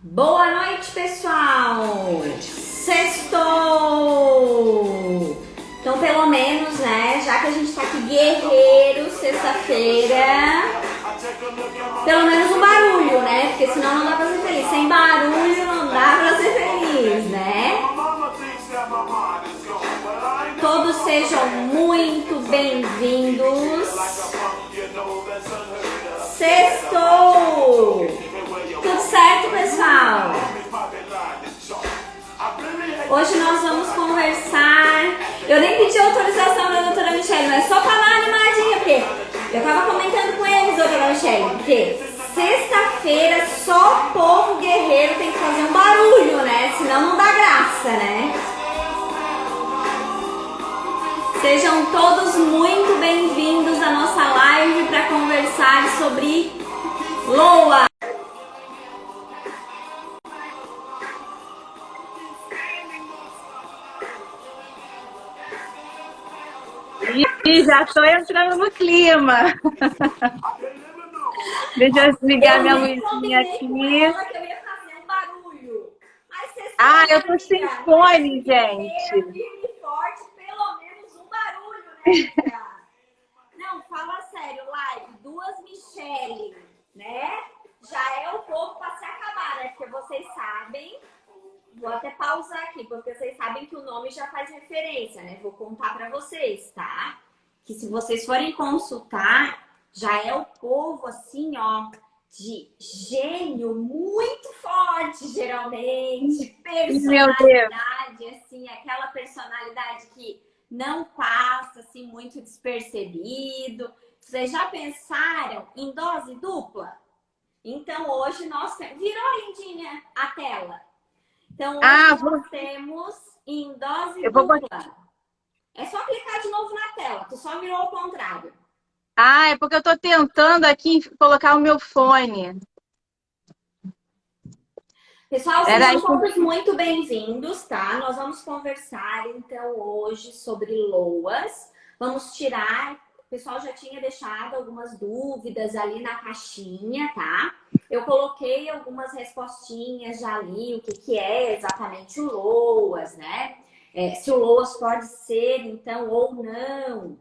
Boa noite, pessoal! Sextou! Então, pelo menos, né, já que a gente tá aqui guerreiro, sexta-feira, pelo menos um barulho, né? Porque senão não dá pra ser feliz. Sem barulho não dá pra ser feliz, né? Todos sejam muito bem-vindos. Sextou! Tudo certo, pessoal? Hoje nós vamos conversar. Eu nem pedi autorização da doutora Michelle, mas só pra dar uma animadinha, porque eu tava comentando com eles, doutora Michelle, porque sexta-feira só povo guerreiro tem que fazer um barulho, né? Senão não dá graça, né? Sejam todos muito bem-vindos à nossa live para conversar sobre Loa. E já estou entrando no clima. Deixa eu ligar minha luzinha aqui. Com ela que eu ia fazer um barulho. Mas Ah, sextou-feira, eu tô sem amiga. fone, Sexta-feira, gente. firme e forte, pelo menos um barulho, né, amiga? Não, fala sério, live, duas Michelle, né? Já é o pouco para se acabar, né? Porque vocês sabem. Vou até pausar aqui, porque vocês sabem que o nome já faz referência, né? Vou contar para vocês, tá? Que se vocês forem consultar, já é o povo assim, ó, de gênio muito forte, geralmente, Meu Deus. personalidade, assim, aquela personalidade que não passa assim muito despercebido. Vocês já pensaram em dose dupla? Então hoje nós temos. Virou, lindinha, a tela. Então, hoje Ah, nós temos em dose eu vou botar. dupla. É só clicar de novo na tela, tu só virou ao contrário. Ah, é porque eu tô tentando aqui colocar o meu fone. Pessoal, Era sejam aí. todos muito bem-vindos, tá? Nós vamos conversar, então, hoje sobre LOAS. Vamos tirar... O pessoal já tinha deixado algumas dúvidas ali na caixinha, tá? Eu coloquei algumas respostinhas já ali, o que, que é exatamente o LOAS, né? Se o LOAS pode ser, então, ou não,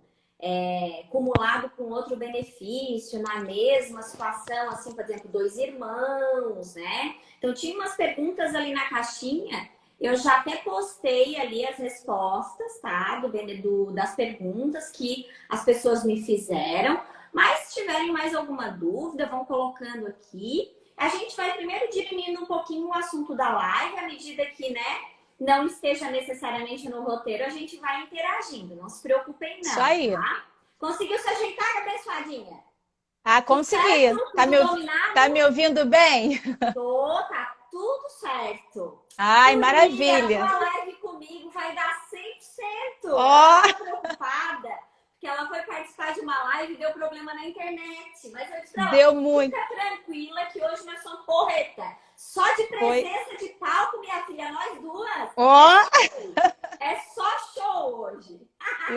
acumulado com outro benefício, na mesma situação, assim, por exemplo, dois irmãos, né? Então, tinha umas perguntas ali na caixinha. Eu já até postei ali as respostas, tá? Das perguntas que as pessoas me fizeram. Mas se tiverem mais alguma dúvida, vão colocando aqui. A gente vai primeiro diminuindo um pouquinho o assunto da live, à medida que, né, não esteja necessariamente no roteiro, a gente vai interagindo. Não se preocupem, Isso não, aí. tá? Conseguiu se ajeitar, abençoadinha? Ah, Tudo certo? consegui. Tudo dominado? Tá me ouvindo bem? Tá tudo certo. Ai, Dormir a maravilha. tua live comigo vai dar 100%. Ela Ó, tá preocupada, porque ela foi participar de uma live e deu problema na internet. Mas eu disse pra ela, deu muito. fica tranquila que hoje nós somos porreta. Só de Foi. presença de palco, minha filha, nós duas, Ó, é só show hoje.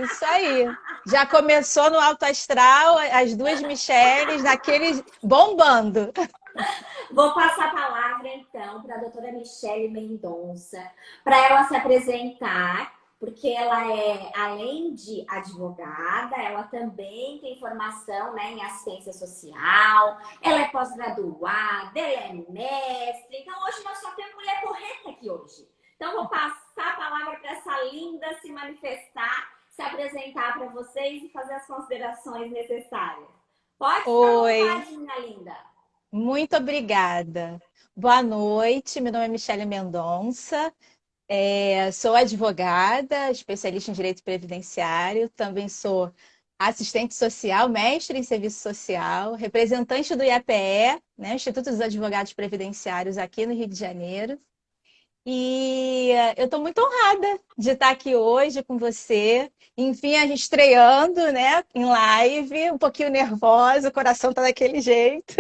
isso aí. Já começou no alto astral, as duas Michelles, naquele bombando. Vou passar a palavra, então, para a doutora Michelle Mendonça, para ela se apresentar, porque ela é, além de advogada, ela também tem formação, né, em assistência social, ela é pós-graduada, ela é mestre. Então, hoje nós só temos mulher correta aqui hoje. Então, vou passar a palavra para essa linda se manifestar, se apresentar para vocês e fazer as considerações necessárias. Pode ficar à Oi. vontade, minha linda. Muito obrigada. Boa noite, meu nome é Michele Mendonça, sou advogada, especialista em direito previdenciário, também sou assistente social, mestre em serviço social, representante do IAPE, né, Instituto dos Advogados Previdenciários aqui no Rio de Janeiro. E eu estou muito honrada de estar aqui hoje com você. Enfim, a gente estreando, né, em live, um pouquinho nervosa, o coração está daquele jeito.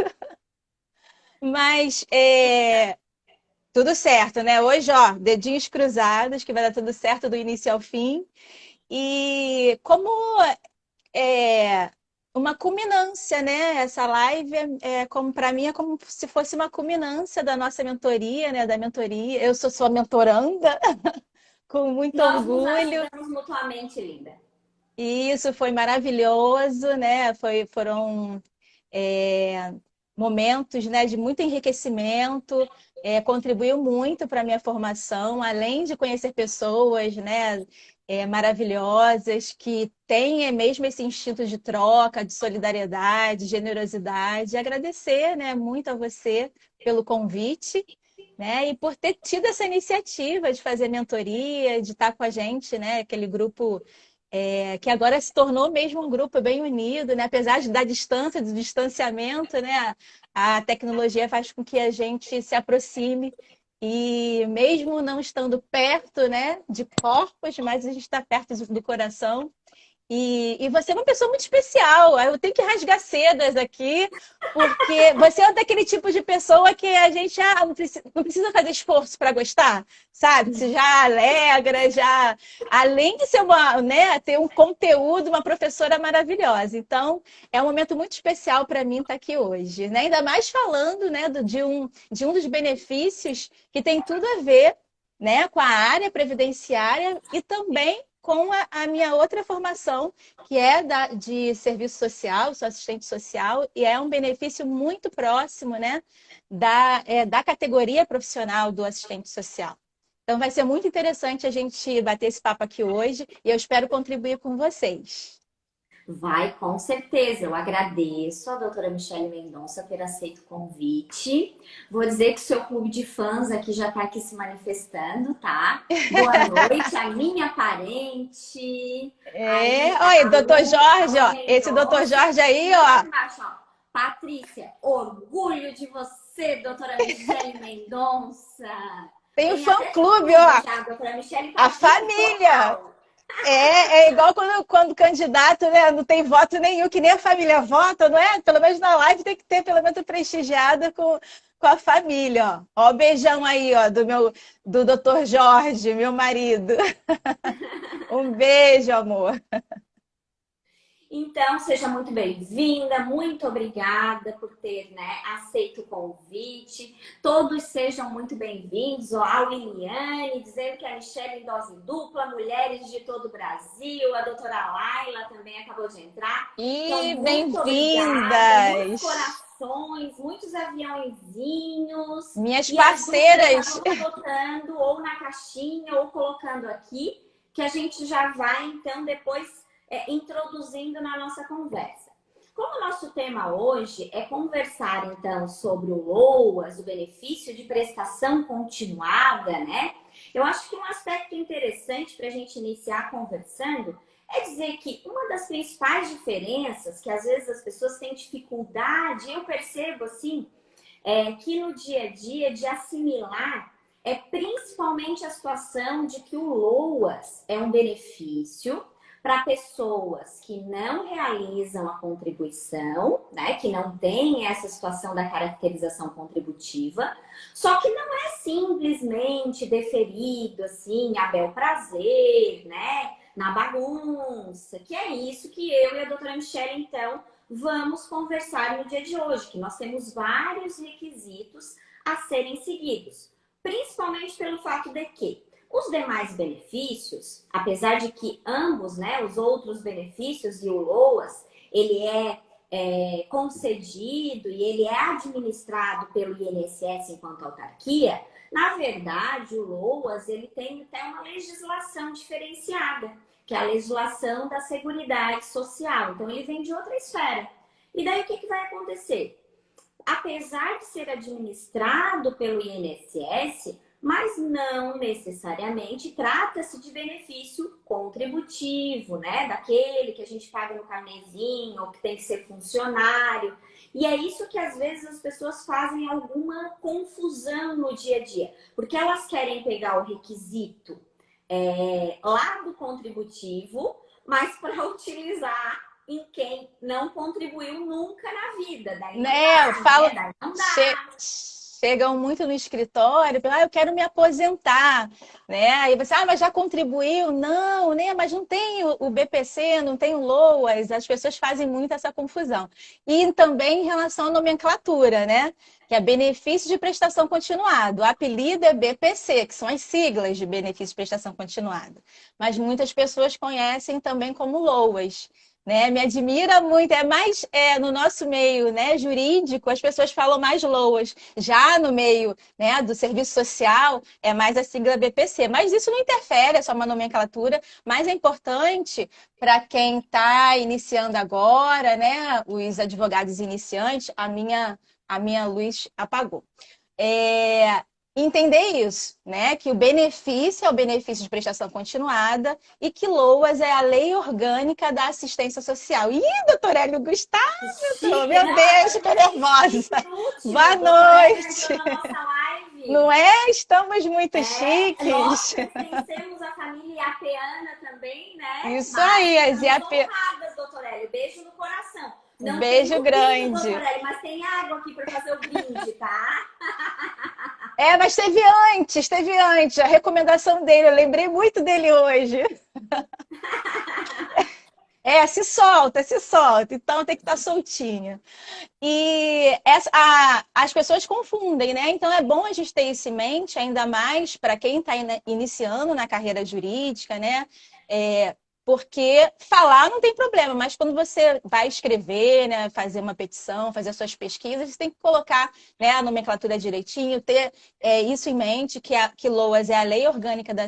Mas tudo certo, né? Hoje, ó, dedinhos cruzados, que vai dar tudo certo do início ao fim. E como é, uma culminância, né? Essa live é como para mim é como se fosse uma culminância da nossa mentoria, né? Da mentoria. Eu sou sua mentoranda, com muito Nós nos orgulho. ajudamos mutuamente, linda. E isso foi maravilhoso, né? Foram é, momentos, né, de muito enriquecimento, contribuiu muito para a minha formação, além de conhecer pessoas, né, maravilhosas, que têm mesmo esse instinto de troca, de solidariedade, generosidade. E agradecer, né, muito a você pelo convite. Né, e por ter tido essa iniciativa de fazer mentoria, de estar com a gente, né, aquele grupo que agora se tornou mesmo um grupo bem unido, né? Apesar da distância, do distanciamento, né? A tecnologia faz com que a gente se aproxime e mesmo não estando perto, né, de corpos, mas a gente está perto do coração. E você é uma pessoa muito especial. Eu tenho que rasgar sedas aqui, porque você é daquele tipo de pessoa que a gente não precisa fazer esforço para gostar, sabe? Você já alegra, já. Além de ser uma, né, ter um conteúdo, uma professora maravilhosa. Então, é um momento muito especial para mim estar aqui hoje, né? Ainda mais falando, né, de um dos benefícios que tem tudo a ver, né, com a área previdenciária e também com a minha outra formação, que é de serviço social, sou assistente social, e é um benefício muito próximo, né, da categoria profissional do assistente social. Então, vai ser muito interessante a gente bater esse papo aqui hoje e eu espero contribuir com vocês. Vai, com certeza. Eu agradeço a doutora Michele Mendonça ter aceito o convite. Vou dizer que seu clube de fãs aqui já está aqui se manifestando, tá? Boa noite, a minha parente. Aí, Olha, a doutor Jorge, Lúcia ó, esse doutor Mendonça. Jorge aí, E lá ó, embaixo, ó. Patrícia, orgulho de você, doutora Michele Mendonça. tem o Tem até fã-clube, fã-clube ó, já, a doutora Michele a Patrícia família. total. É igual quando o candidato, né, não tem voto nenhum, que nem a família vota, não é? Pelo menos na live tem que ter pelo menos prestigiada com a família, ó. Ó, o beijão aí, ó, do doutor Jorge, meu marido. Um beijo, amor. Então, seja muito bem-vinda, muito obrigada por ter, né, aceito o convite. Todos sejam muito bem-vindos. Ó, a Liliane dizendo que a Michelle em dose dupla, mulheres de todo o Brasil. A doutora Laila também acabou de entrar. Então, E muito obrigada. Muitos bem-vindas, corações, muitos aviãozinhos. minhas E as dúvidas já parceiras. vão anotando ou na caixinha ou colocando aqui, que a gente já vai, então, depois introduzindo na nossa conversa. Como o nosso tema hoje é conversar, então, sobre o LOAS, o benefício de prestação continuada, né? Eu acho que um aspecto interessante para a gente iniciar conversando é dizer que uma das principais diferenças que às vezes as pessoas têm dificuldade, eu percebo assim, que no dia a dia de assimilar é principalmente a situação de que o LOAS é um benefício para pessoas que não realizam a contribuição, né, que não têm essa situação da caracterização contributiva, só que não é simplesmente deferido assim, a bel prazer, né, na bagunça, que é isso que eu e a doutora Michelle, então, vamos conversar no dia de hoje, que nós temos vários requisitos a serem seguidos, principalmente pelo fato de que os demais benefícios, apesar de que ambos, né, os outros benefícios e o LOAS, ele é concedido e ele é administrado pelo INSS enquanto autarquia, na verdade, o LOAS ele tem até uma legislação diferenciada, que é a legislação da Seguridade Social. Então, ele vem de outra esfera. E daí, o que vai acontecer? Apesar de ser administrado pelo INSS, mas não necessariamente trata-se de benefício contributivo, né? Daquele que a gente paga no carnezinho, ou que tem que ser funcionário. E é isso que às vezes as pessoas fazem alguma confusão no dia a dia, porque elas querem pegar o requisito lá do contributivo, mas para utilizar em quem não contribuiu nunca na vida. Daí não Né, eu dá, falo, né? Daí não che- dá. chegam muito no escritório, eu quero me aposentar, né? Aí você, mas já contribuiu? Não, né? Mas não tem o BPC, não tem o LOAS, as pessoas fazem muito essa confusão. E também em relação à nomenclatura, né? Que é benefício de prestação continuada. O apelido é BPC, que são as siglas de benefício de prestação continuada. Mas muitas pessoas conhecem também como LOAS. Né? Me admira muito, no nosso meio, né, jurídico, as pessoas falam mais LOAS, já no meio, né, do serviço social é mais a sigla BPC, mas isso não interfere, é só uma nomenclatura, mas é importante para quem está iniciando agora, né, os advogados iniciantes, a minha luz apagou. Entender isso, né? Que o benefício é o benefício de prestação continuada e que LOAS é a Lei Orgânica da Assistência Social. Ih, doutor Hélio Gustavo, Chique, meu não, Deus, estou nervosa. último, Boa noite. noite. Na nossa live. Não é? Estamos muito Nós chiques. pertencemos à família Iapeana também, né? Isso Mas aí, as estamos IAP. honradas, doutor Hélio. Beijo no coração. Não Beijo tem vinho, doutor grande. Hélio, mas tem água aqui para fazer o brinde, tá? Mas teve antes, a recomendação dele, eu lembrei muito dele hoje. Se solta, então tem que estar soltinha. E as pessoas confundem, né? Então é bom a gente ter isso em mente, ainda mais para quem está iniciando na carreira jurídica, né? Porque falar não tem problema, mas quando você vai escrever, né, fazer uma petição, fazer suas pesquisas, você tem que colocar, né, a nomenclatura direitinho, ter isso em mente, que LOAS é a Lei Orgânica da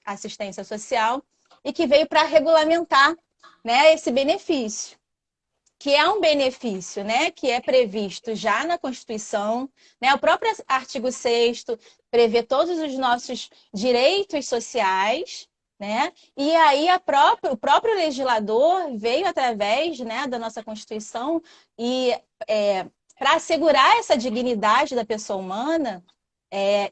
Assistência Social e que veio para regulamentar, né, esse benefício, que é um benefício, né, que é previsto já na Constituição, né, o próprio artigo 6º prevê todos os nossos direitos sociais, né, e aí o próprio legislador veio através, né, da nossa Constituição e para assegurar essa dignidade da pessoa humana,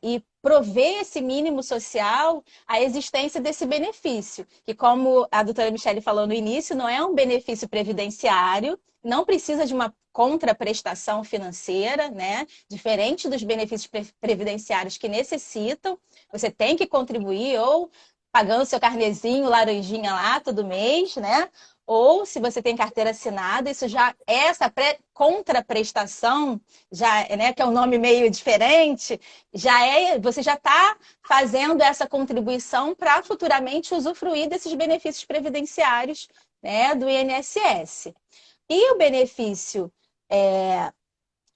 e prover esse mínimo social a existência desse benefício, que como a doutora Michele falou no início, não é um benefício previdenciário, não precisa de uma contraprestação financeira, né? Diferente dos benefícios previdenciários que necessitam, você tem que contribuir ou pagando seu carnezinho, laranjinha lá todo mês, né? Ou se você tem carteira assinada, isso já essa contraprestação, já, né, que é um nome meio diferente, você já está fazendo essa contribuição para futuramente usufruir desses benefícios previdenciários, né, do INSS. E o benefício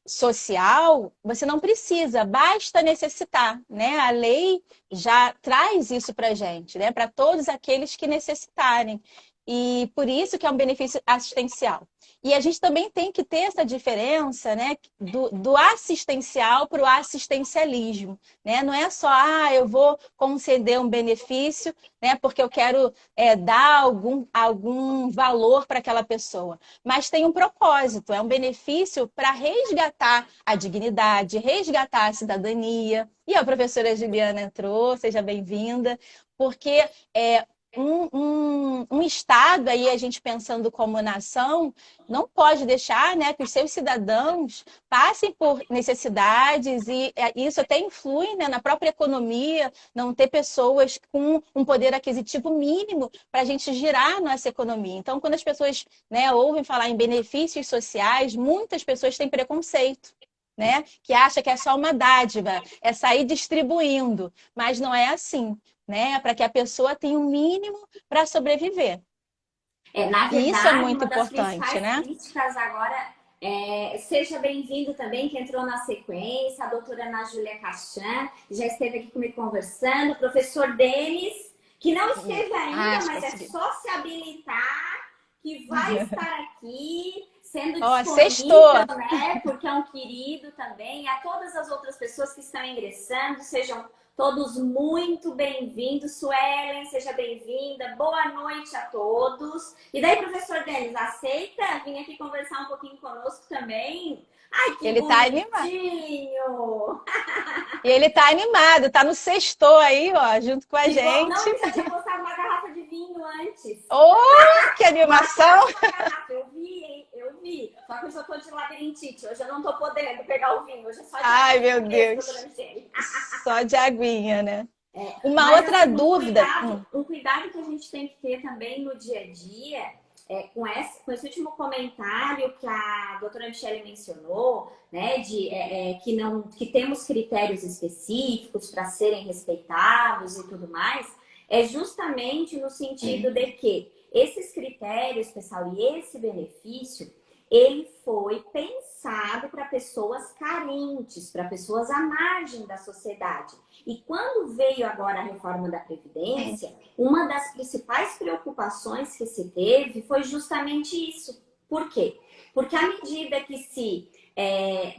social, você não precisa, basta necessitar, né? A lei já traz isso para a gente, né? Para todos aqueles que necessitarem. E por isso que é um benefício assistencial. E a gente também tem que ter essa diferença, né, do assistencial para o assistencialismo, né? Não é só, eu vou conceder um benefício, né, porque eu quero dar algum valor para aquela pessoa. Mas tem um propósito, é um benefício para resgatar a dignidade, resgatar a cidadania. E a professora Juliana entrou, seja bem-vinda, porque um Estado, aí a gente pensando como nação, não pode deixar, né, que os seus cidadãos passem por necessidades e isso até influi, né, na própria economia, não ter pessoas com um poder aquisitivo mínimo para a gente girar nossa economia. Então, quando as pessoas, né, ouvem falar em benefícios sociais, muitas pessoas têm preconceito, né, que acha que é só uma dádiva, é sair distribuindo, mas não é assim, né, para que a pessoa tenha um mínimo para sobreviver. Na E isso é verdade, muito uma das importante, principais né? críticas agora seja bem-vindo também, que entrou na sequência, a doutora Ana Júlia Cachan, já esteve aqui comigo conversando, o professor Denis, que não esteve ainda, mas é só se habilitar, que vai estar aqui, sendo Sextou. disponível, né? Porque é um querido também. A todas as outras pessoas que estão ingressando, sejam todos muito bem-vindos. Suelen, seja bem-vinda. Boa noite a todos. E daí, professor Denis, aceita vir aqui conversar um pouquinho conosco também? Ai, que ele bonitinho! E ele tá animado, tá no sextou aí, ó, junto com a gente. Não, ele já tinha postado uma garrafa de vinho antes. Oh, que animação! Eu vi, Fih. Só que hoje eu tô de labirintite. Hoje eu não tô podendo pegar o vinho. Hoje é só de Ai, meu aguinha mesmo, Deus. doutora Michele. Só de aguinha, né? Uma Mas, outra assim, dúvida. um cuidado que a gente tem que ter também no dia a dia, com esse último comentário que a doutora Michele mencionou, né, que temos critérios específicos para serem respeitados e tudo mais, é justamente no sentido de que esses critérios, pessoal, e esse benefício, ele foi pensado para pessoas carentes, para pessoas à margem da sociedade. E quando veio agora a reforma da Previdência, uma das principais preocupações que se teve foi justamente isso. Por quê? Porque à medida que se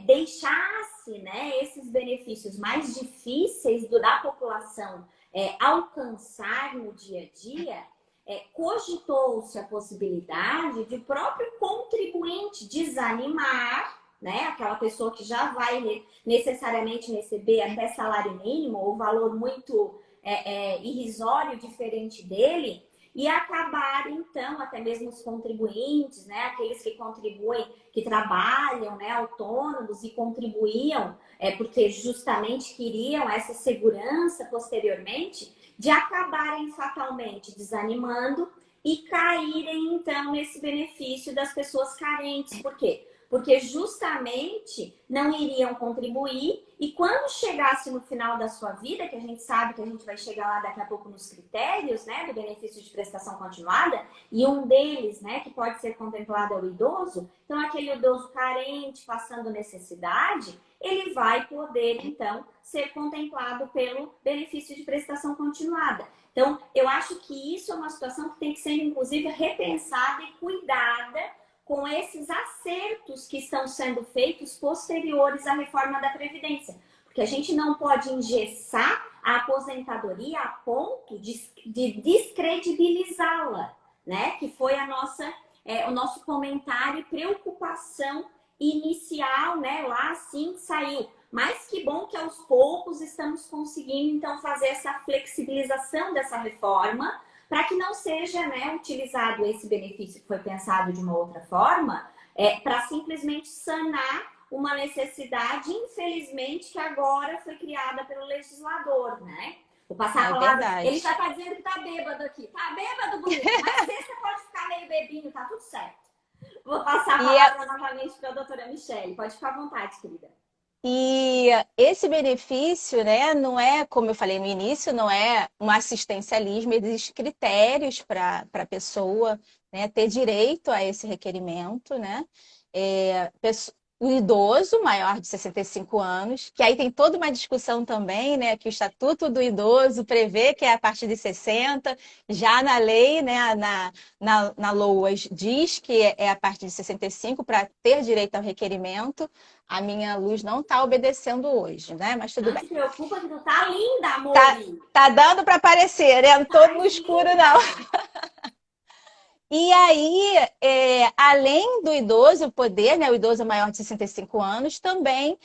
deixasse, né, esses benefícios mais difíceis da população alcançar no dia a dia, cogitou-se a possibilidade de o próprio contribuinte desanimar, né? Aquela pessoa que já vai necessariamente receber até salário mínimo ou valor muito irrisório diferente dele, e acabar, então, até mesmo os contribuintes, né? Aqueles que contribuem, que trabalham, né? Autônomos e contribuíam, porque justamente queriam essa segurança posteriormente, de acabarem fatalmente desanimando e caírem, então, nesse benefício das pessoas carentes. Por quê? Porque justamente não iriam contribuir e quando chegasse no final da sua vida, que a gente sabe que a gente vai chegar lá daqui a pouco nos critérios, né, do benefício de prestação continuada, e um deles, né, que pode ser contemplado é o idoso, então aquele idoso carente, passando necessidade, ele vai poder, então, ser contemplado pelo benefício de prestação continuada. Então, eu acho que isso é uma situação que tem que ser, inclusive, repensada e cuidada com esses acertos que estão sendo feitos posteriores à reforma da Previdência. Porque a gente não pode engessar a aposentadoria a ponto de descredibilizá-la, né? Que foi o nosso comentário e preocupação inicial, né? Lá assim saiu. Mas que bom que aos poucos estamos conseguindo, então, fazer essa flexibilização dessa reforma, para que não seja, né, utilizado esse benefício que foi pensado de uma outra forma, para simplesmente sanar uma necessidade, infelizmente, que agora foi criada pelo legislador, né? Vou passar a É palavra. Ele verdade. já está dizendo que está bêbado aqui. Tá bêbado, bonito? Mas sexta pode ficar meio bebinho, tá tudo certo. Vou passar a E, é- palavra novamente para a doutora Michele. Pode ficar à vontade, querida. e esse benefício, né, não é, como eu falei no início, não é um assistencialismo, existem critérios para a pessoa, né, ter direito a esse requerimento, né? O idoso maior de 65 anos, que aí tem toda uma discussão também, né, que o Estatuto do Idoso prevê que é a partir de 60, já na lei, né, na LOAS diz que é a partir de 65 para ter direito ao requerimento. A minha luz não está obedecendo hoje, né, mas tudo Não bem. te preocupa que tu tá linda, Tá, amore. tá dando para aparecer, né? Não tô Tá no escuro, linda. não. E aí, além do idoso poder, né, o idoso maior de 65 anos, também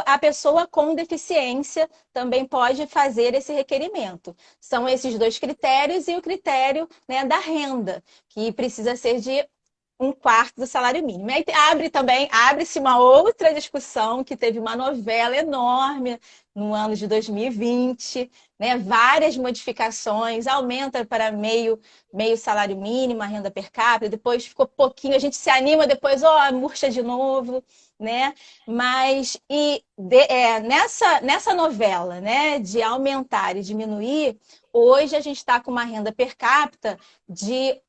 a pessoa com deficiência também pode fazer esse requerimento. São esses dois critérios e o critério, né, da renda, que precisa ser de um quarto do salário mínimo. Aí abre-se uma outra discussão que teve uma novela enorme no ano de 2020, né? Várias modificações, aumenta para meio salário mínimo, a renda per capita, depois ficou pouquinho, a gente se anima, depois, murcha de novo, né? Mas nessa novela, né, de aumentar e diminuir, hoje a gente está com uma renda per capita de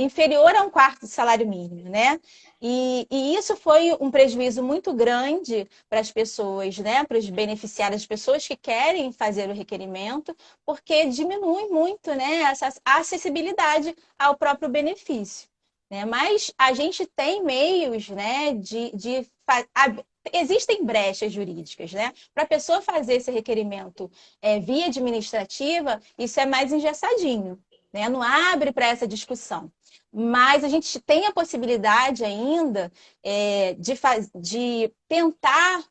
inferior a um quarto do salário mínimo, né? E isso foi um prejuízo muito grande para as pessoas, né? Para os beneficiários, as pessoas que querem fazer o requerimento, porque diminui muito, né, essa acessibilidade ao próprio benefício. Né? Mas a gente tem meios, né, existem brechas jurídicas, né? Para a pessoa fazer esse requerimento via administrativa, isso é mais engessadinho, né? Não abre para essa discussão. Mas a gente tem a possibilidade ainda de tentar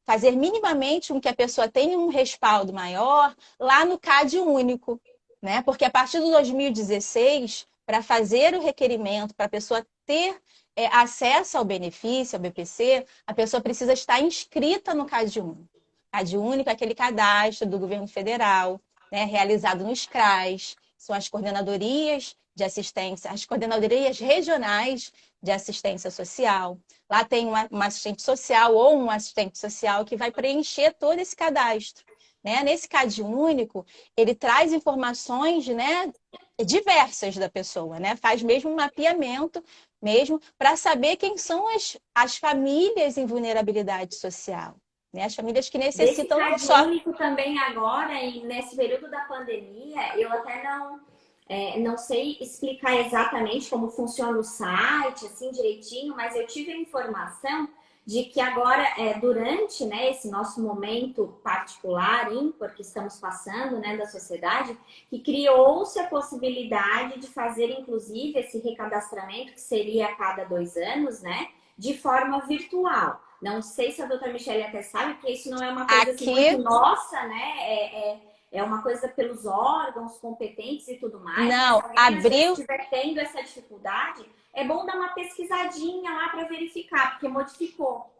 fazer minimamente com que a pessoa tenha um respaldo maior lá no CAD único, né? Porque a partir de 2016 para fazer o requerimento, para a pessoa ter acesso ao benefício, ao BPC, a pessoa precisa estar inscrita no CadÚnico. CadÚnico é aquele cadastro do governo federal, né, realizado nos CRAs, são as coordenadorias de assistência, as coordenadorias regionais de assistência social. Lá tem uma assistente social ou um assistente social que vai preencher todo esse cadastro. Né? Nesse CadÚnico, ele traz informações, né, diversas da pessoa, né? Faz mesmo um mapeamento mesmo para saber quem são as famílias em vulnerabilidade social. Né? As famílias que Desse necessitam não só. CadÚnico também agora, nesse período da pandemia, eu até não sei explicar exatamente como funciona o site, assim, direitinho, mas eu tive a informação de que agora, durante, né, esse nosso momento particular, ímpar, que estamos passando, né, da sociedade, que criou-se a possibilidade de fazer, inclusive, esse recadastramento, que seria a cada 2 anos, né, de forma virtual. Não sei se a doutora Michelle até sabe, porque isso não é uma coisa assim, muito nossa, né? É uma coisa pelos órgãos competentes e tudo mais. Não, mas se alguém às vezes estiver tendo essa dificuldade, é bom dar uma pesquisadinha lá para verificar, porque modificou.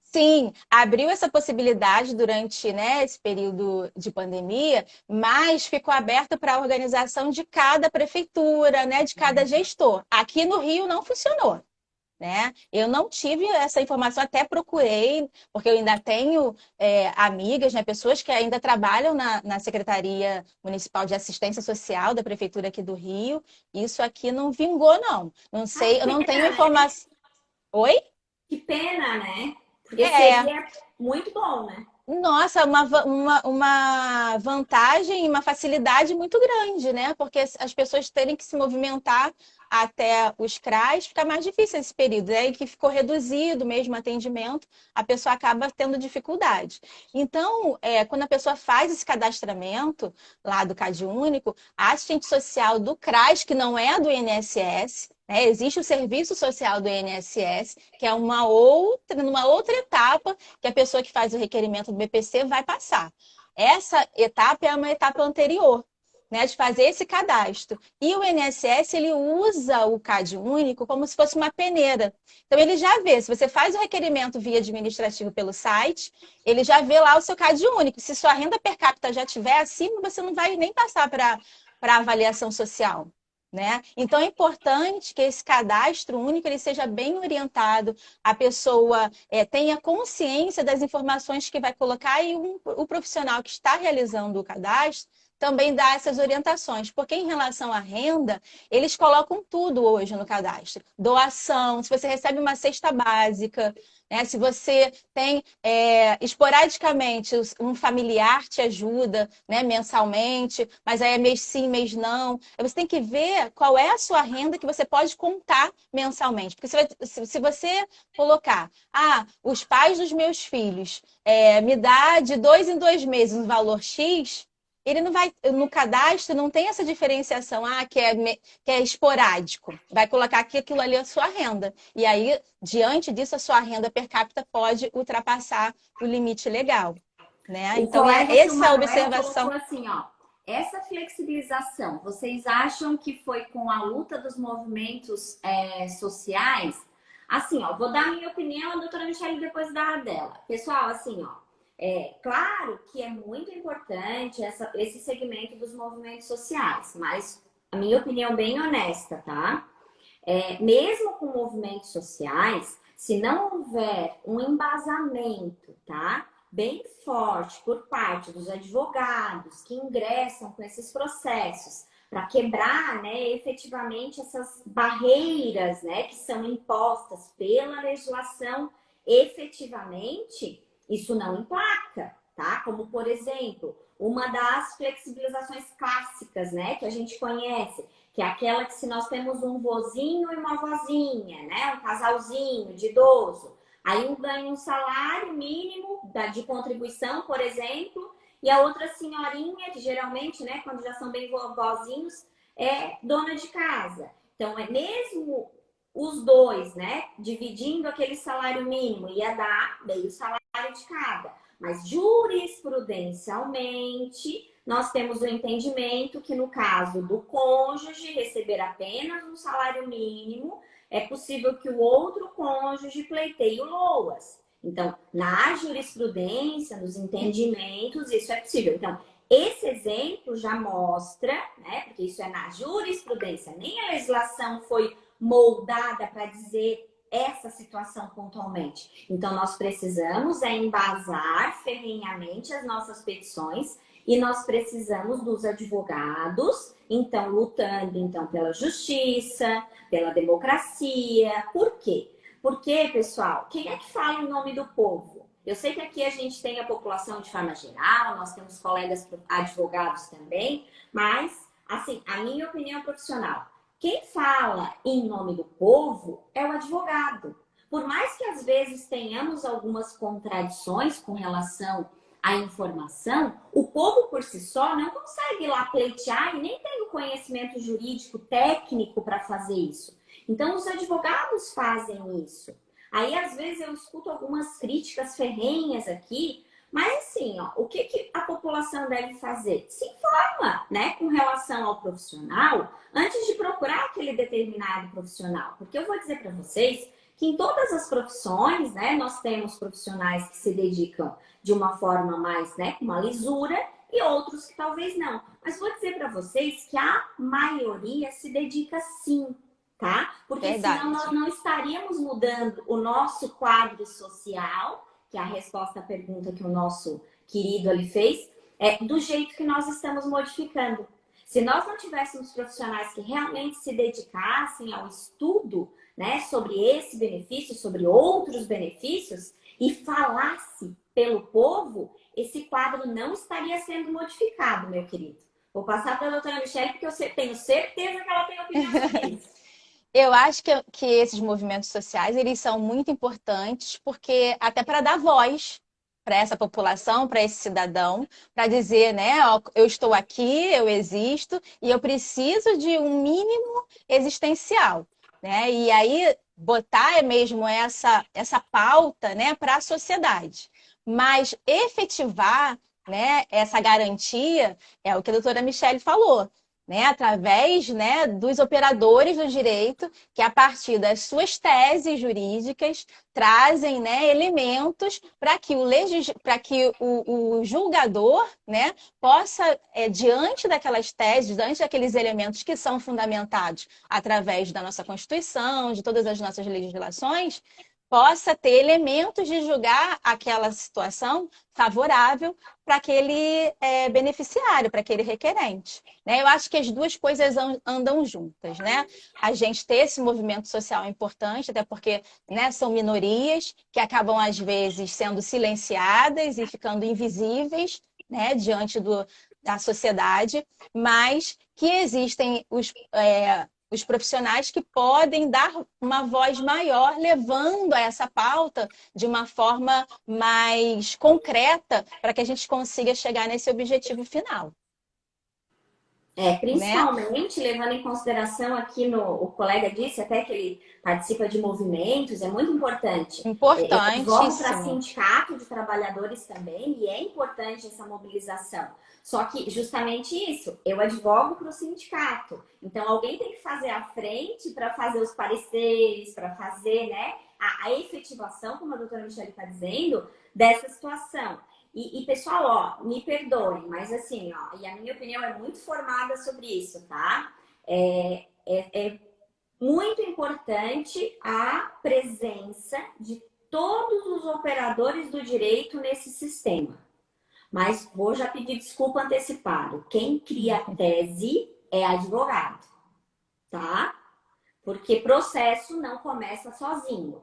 Sim, abriu essa possibilidade durante, né, esse período de pandemia, mas ficou aberto para a organização de cada prefeitura, né, de cada gestor. Aqui no Rio não funcionou. Né? Eu não tive essa informação, até procurei, porque eu ainda tenho amigas, né, pessoas que ainda trabalham na Secretaria Municipal de Assistência Social da Prefeitura aqui do Rio. Isso aqui não vingou, não. Não Ai, sei, que eu não tenho pena, né? informação. Oi? Que pena, né? Porque É. seria muito bom, né? Nossa, uma vantagem e uma facilidade muito grande, né? Porque as pessoas terem que se movimentar até os CRAs, fica mais difícil esse período, né? E que ficou reduzido mesmo o atendimento, a pessoa acaba tendo dificuldade. Então, quando a pessoa faz esse cadastramento lá do CadÚnico, a assistente social do CRAS, que não é do INSS, né? Existe o serviço social do INSS, que é numa outra etapa que a pessoa que faz o requerimento do BPC vai passar. Essa etapa é uma etapa anterior, né, de fazer esse cadastro. E o INSS, ele usa o CadÚnico como se fosse uma peneira. Então, ele já vê, se você faz o requerimento via administrativo pelo site, ele já vê lá o seu CadÚnico. Se sua renda per capita já estiver acima, você não vai nem passar para avaliação social. Né? Então, é importante que esse cadastro único ele seja bem orientado, a pessoa tenha consciência das informações que vai colocar e o profissional que está realizando o cadastro também dá essas orientações, porque em relação à renda, eles colocam tudo hoje no cadastro. Doação, se você recebe uma cesta básica, né? Se você tem esporadicamente um familiar te ajuda, né, mensalmente, mas aí é mês sim, mês não. Aí você tem que ver qual é a sua renda que você pode contar mensalmente. Porque se você colocar, os pais dos meus filhos me dá de 2 em 2 meses um valor X, ele não vai, no cadastro não tem essa diferenciação, que é esporádico. Vai colocar que aquilo ali é a sua renda. E aí, diante disso, a sua renda per capita pode ultrapassar o limite legal. Né? O Então, colega essa é a Silmanuel colocou observação. assim, ó. Essa flexibilização, vocês acham que foi com a luta dos movimentos sociais? Assim, ó, vou dar a minha opinião, a doutora Michelle depois dá a dela. Pessoal, assim, ó, claro que é muito importante esse segmento dos movimentos sociais, mas a minha opinião bem honesta, tá? Mesmo com movimentos sociais, se não houver um embasamento, tá? Bem forte por parte dos advogados que ingressam com esses processos para quebrar, né, efetivamente essas barreiras, né, que são impostas pela legislação, efetivamente, isso não emplaca, tá? Como, por exemplo, uma das flexibilizações clássicas, né, que a gente conhece, que é aquela que se nós temos um vozinho e uma vozinha, né, um casalzinho de idoso, aí um ganha um salário mínimo de contribuição, por exemplo, e a outra senhorinha, que geralmente, né, quando já são bem vovozinhos, é dona de casa. Então, é mesmo os dois, né, dividindo aquele salário mínimo, ia dar meio salário de cada. Mas jurisprudencialmente, nós temos o entendimento que, no caso do cônjuge receber apenas um salário mínimo, é possível que o outro cônjuge pleiteie LOAS. Então, na jurisprudência, nos entendimentos, isso é possível. Então, esse exemplo já mostra, né, porque isso é na jurisprudência, nem a legislação foi moldada para dizer essa situação pontualmente. Então, nós precisamos embasar ferrenhamente as nossas petições e nós precisamos dos advogados, então, lutando então, pela justiça, pela democracia. Por quê? Porque, pessoal, quem é que fala em nome do povo? Eu sei que aqui a gente tem a população de forma geral, nós temos colegas advogados também, mas, assim, a minha opinião profissional, quem fala em nome do povo é o advogado. Por mais que às vezes tenhamos algumas contradições com relação à informação, o povo por si só não consegue ir lá pleitear e nem tem o conhecimento jurídico técnico para fazer isso. Então, os advogados fazem isso. Aí, às vezes, eu escuto algumas críticas ferrenhas aqui, mas assim, ó, o que a população deve fazer? Se informa, né, com relação ao profissional, antes de procurar aquele determinado profissional. Porque eu vou dizer para vocês que em todas as profissões, né, nós temos profissionais que se dedicam de uma forma mais, né, com uma lisura, e outros que talvez não. Mas vou dizer para vocês que a maioria se dedica sim, tá? Porque Verdade. senão nós não estaríamos mudando o nosso quadro social, que é a resposta à pergunta que o nosso querido ali fez, do jeito que nós estamos modificando. Se nós não tivéssemos profissionais que realmente se dedicassem ao estudo, né, sobre esse benefício, sobre outros benefícios, e falasse pelo povo, esse quadro não estaria sendo modificado, meu querido. Vou passar para a doutora Michelle, porque eu tenho certeza que ela tem opinião sobre isso. Eu acho que esses movimentos sociais, eles são muito importantes, porque até para dar voz para essa população, para esse cidadão, para dizer, né, ó, eu estou aqui, eu existo e eu preciso de um mínimo existencial, né? E aí botar mesmo essa pauta, né, para a sociedade. Mas efetivar, né, essa garantia é o que a doutora Michelle falou, né, através, né, dos operadores do direito, que a partir das suas teses jurídicas trazem, né, elementos para que o julgador, né, possa, diante daquelas teses, diante daqueles elementos que são fundamentados através da nossa Constituição, de todas as nossas legislações, possa ter elementos de julgar aquela situação favorável para aquele beneficiário, para aquele requerente. Né? Eu acho que as duas coisas andam juntas. Né? A gente ter esse movimento social é importante, até porque, né, são minorias que acabam, às vezes, sendo silenciadas e ficando invisíveis, né, diante da sociedade, mas que existem os profissionais que podem dar uma voz maior, levando a essa pauta de uma forma mais concreta para que a gente consiga chegar nesse objetivo final. Principalmente levando em consideração aqui o colega disse até que ele participa de movimentos, é muito importante. Eu advogo para sindicato de trabalhadores também e é importante essa mobilização. Só que justamente isso, eu advogo para o sindicato. Então alguém tem que fazer a frente para fazer os pareceres, para fazer, né, a efetivação, como a doutora Michelle está dizendo, dessa situação. E pessoal, ó, me perdoem, mas assim, ó, e a minha opinião é muito formada sobre isso, tá? É muito importante a presença de todos os operadores do direito nesse sistema. Mas vou já pedir desculpa antecipado. Quem cria a tese é advogado, tá? Porque processo não começa sozinho.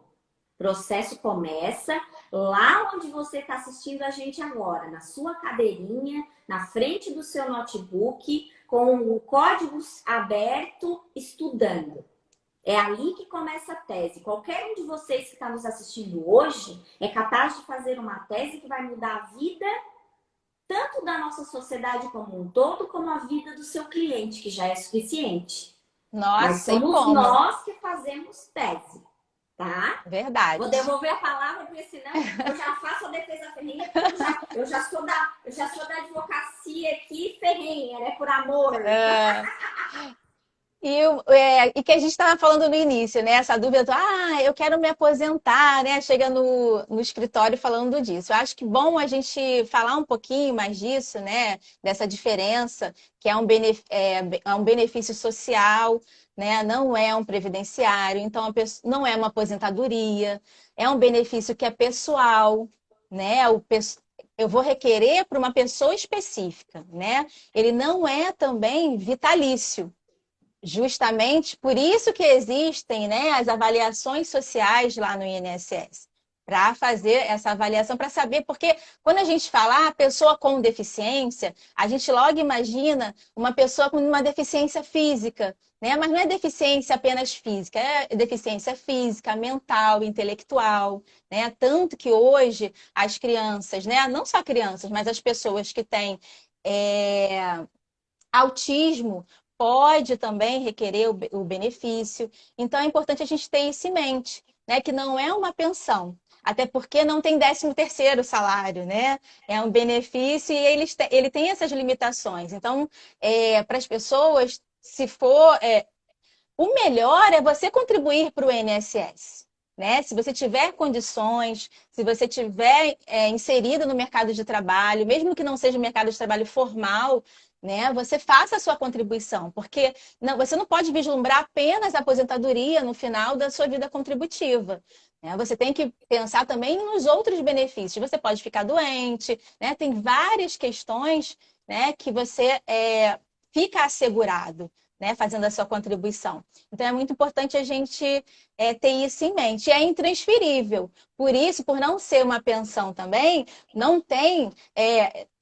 Processo começa lá onde você está assistindo a gente agora, na sua cadeirinha, na frente do seu notebook, com o código aberto, estudando. É ali que começa a tese. Qualquer um de vocês que está nos assistindo hoje é capaz de fazer uma tese que vai mudar a vida tanto da nossa sociedade como um todo, como a vida do seu cliente, que já é suficiente. Nossa, mas somos nós que fazemos tese. Tá? Verdade. Vou devolver a palavra, porque senão eu já faço a defesa ferrenha, porque eu já sou da advocacia terapia aqui ferrenha, né? Por amor. É. E que a gente estava falando no início, né? Essa dúvida eu quero me aposentar, né? Chega no escritório falando disso. Eu acho que bom a gente falar um pouquinho mais disso, né? Dessa diferença, que é um benefício social, né? Não é um previdenciário, então não é uma aposentadoria, é um benefício que é pessoal, né? Eu vou requerer para uma pessoa específica, né? Ele não é também vitalício. Justamente por isso que existem, né, as avaliações sociais lá no INSS, para fazer essa avaliação, para saber, porque quando a gente fala pessoa com deficiência, a gente logo imagina uma pessoa com uma deficiência física, né? Mas não é deficiência apenas física, é deficiência física, mental, intelectual, né? Tanto que hoje as crianças, né, não só crianças, mas as pessoas que têm autismo pode também requerer o benefício. Então, é importante a gente ter isso em mente, né? Que não é uma pensão, até porque não tem 13º salário, né? É um benefício e ele tem essas limitações. Então, para as pessoas, se for... o melhor é você contribuir para o INSS. Né? Se você tiver condições, se você tiver inserido no mercado de trabalho, mesmo que não seja um mercado de trabalho formal, né? Você faça a sua contribuição, porque você não pode vislumbrar apenas a aposentadoria no final da sua vida contributiva. Né? Você tem que pensar também nos outros benefícios. Você pode ficar doente, né? Tem várias questões, né, que você fica assegurado, né, fazendo a sua contribuição. Então, é muito importante a gente ter isso em mente. E é intransferível. Por isso, por não ser uma pensão também, não tem...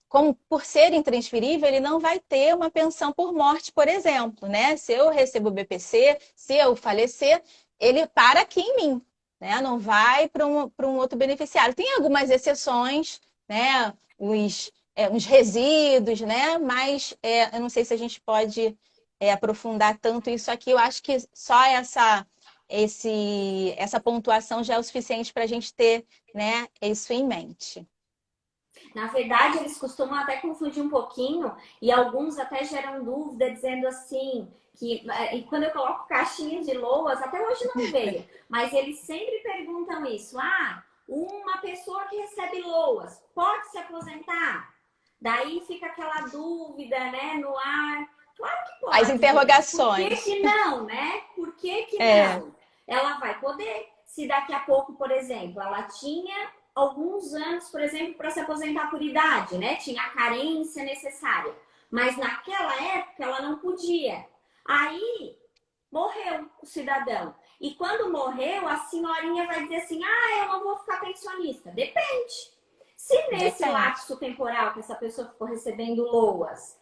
como por ser intransferível, ele não vai ter uma pensão por morte, por exemplo, né? Se eu recebo o BPC, se eu falecer, ele para aqui em mim, né? Não vai para um outro beneficiário. Tem algumas exceções, né? Uns resíduos, né? Mas eu não sei se a gente pode aprofundar tanto isso aqui. Eu acho que só essa pontuação já é o suficiente para a gente ter, né, isso em mente. Na verdade, eles costumam até confundir um pouquinho e alguns até geram dúvida dizendo assim que e quando eu coloco caixinha de loas, até hoje não veio, mas eles sempre perguntam isso. Uma pessoa que recebe loas pode se aposentar? Daí fica aquela dúvida, né, no ar. Claro que As pode, gente. Por que interrogações. que não, né? Por que que não? Ela vai poder. Se daqui a pouco, por exemplo, ela tinha alguns anos, por exemplo, para se aposentar por idade, né? Tinha a carência necessária. Mas naquela época ela não podia. Aí morreu o cidadão. E quando morreu, a senhorinha vai dizer assim: eu não vou ficar pensionista. Depende. Se nesse lapso temporal que essa pessoa ficou recebendo loas,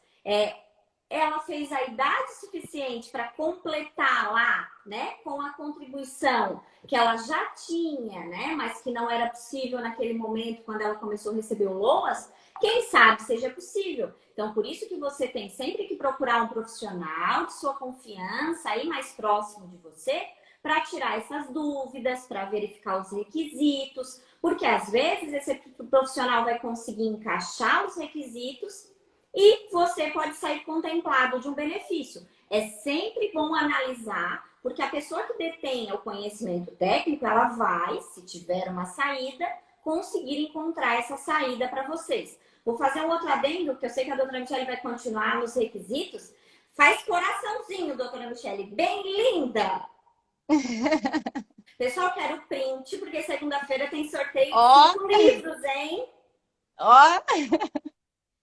ela fez a idade suficiente para completar lá, né, com a contribuição que ela já tinha, né, mas que não era possível naquele momento quando ela começou a receber o LOAS, quem sabe seja possível. Então, por isso que você tem sempre que procurar um profissional de sua confiança, aí mais próximo de você, para tirar essas dúvidas, para verificar os requisitos, porque às vezes esse profissional vai conseguir encaixar os requisitos e você pode sair contemplado de um benefício. É sempre bom analisar, porque a pessoa que detenha o conhecimento técnico, ela vai, se tiver uma saída, conseguir encontrar essa saída para vocês. Vou fazer um outro adendo, porque eu sei que a doutora Michele vai continuar nos requisitos. Faz coraçãozinho, doutora Michele, bem linda! Pessoal, quero print, porque segunda-feira tem sorteio de 5 livros, hein?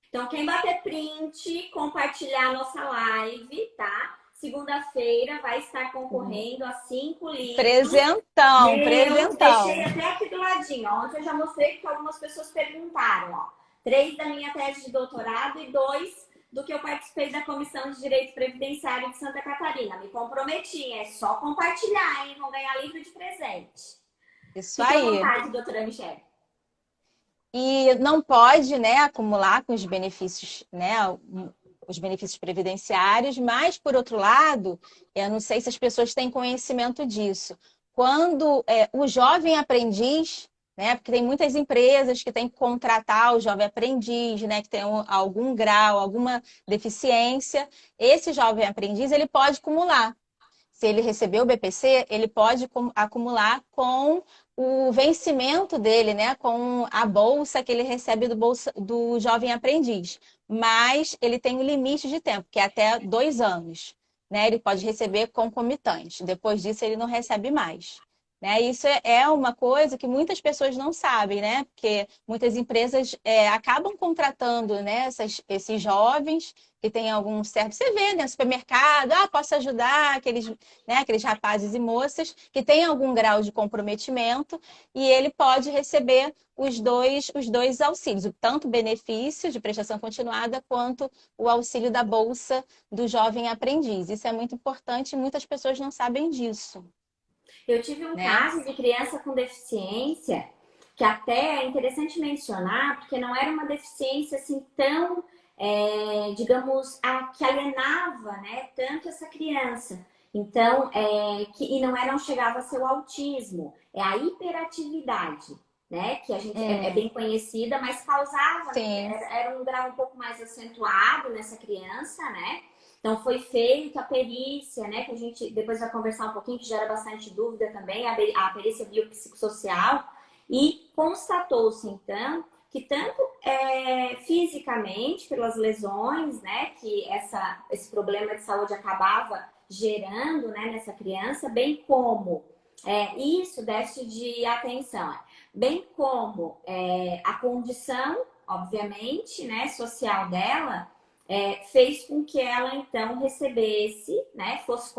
Então, quem bater print, compartilhar a nossa live, tá? Segunda-feira vai estar concorrendo a 5 livros. Presentão. Deixei até aqui do ladinho. Ontem eu já mostrei que algumas pessoas perguntaram, ó. 3 da minha tese de doutorado e 2 do que eu participei da Comissão de Direito Previdenciário de Santa Catarina. Me comprometi, é só compartilhar, hein? Vão ganhar livro de presente. Isso aí. Fique à vontade, doutora Michele. E não pode, né, acumular com os benefícios, né, os benefícios previdenciários, mas, por outro lado, eu não sei se as pessoas têm conhecimento disso. Quando o jovem aprendiz, né? Porque tem muitas empresas que têm que contratar o jovem aprendiz, né? Que tem algum grau, alguma deficiência. Esse jovem aprendiz, ele pode acumular. Se ele receber o BPC, ele pode acumular com o vencimento dele, né? Com a bolsa que ele recebe do jovem aprendiz. Mas ele tem um limite de tempo, que é até 2 anos. Né? Ele pode receber concomitante. Depois disso, ele não recebe mais. Né? Isso é uma coisa que muitas pessoas não sabem, né? Porque muitas empresas acabam contratando, né, esses jovens que têm algum certo. Você vê, né, no supermercado, posso ajudar aqueles, né, aqueles rapazes e moças que têm algum grau de comprometimento e ele pode receber os dois auxílios, tanto o benefício de prestação continuada quanto o auxílio da bolsa do jovem aprendiz. Isso é muito importante e muitas pessoas não sabem disso. Eu tive um Né? caso de criança com deficiência, que até é interessante mencionar, porque não era uma deficiência assim tão, digamos, que alienava, né, tanto essa criança. Então, e não chegava a ser o autismo, é a hiperatividade, né, que a gente é bem conhecida, mas causava, Sim. era um grau um pouco mais acentuado nessa criança, né? Então foi feita a perícia, né? Que a gente depois vai conversar um pouquinho, que gera bastante dúvida também, a perícia biopsicossocial, e constatou-se então que tanto fisicamente, pelas lesões, né, que esse problema de saúde acabava gerando, né, nessa criança, bem como isso, déficit de atenção, bem como a condição, obviamente, né, social dela, fez com que ela então recebesse, né, fosse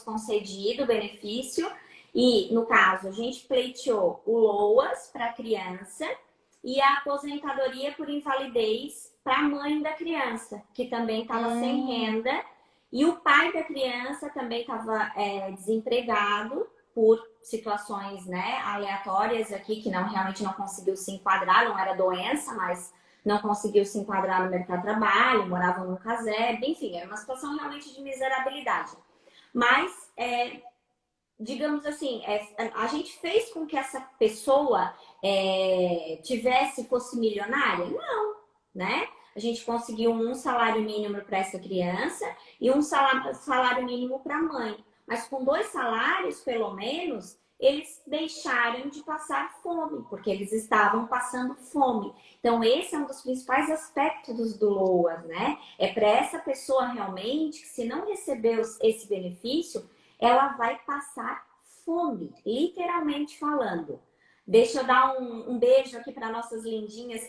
concedido o benefício, e no caso a gente pleiteou o LOAS para a criança e a aposentadoria por invalidez para a mãe da criança, que também estava sem renda, e o pai da criança também estava desempregado por situações, né, aleatórias aqui, que realmente não conseguiu se enquadrar, não era doença, mas não conseguiu se enquadrar no mercado de trabalho, moravam num casebre, enfim, era uma situação realmente de miserabilidade. Mas, digamos assim, a gente fez com que essa pessoa fosse milionária? Não, né? A gente conseguiu um salário mínimo para essa criança e um salário mínimo para a mãe. Mas com 2 salários, pelo menos, eles deixaram de passar fome, porque eles estavam passando fome. Então, esse é um dos principais aspectos do LOAS, né? É para essa pessoa realmente que, se não receber esse benefício, ela vai passar fome, literalmente falando. Deixa eu dar um beijo aqui para nossas lindinhas,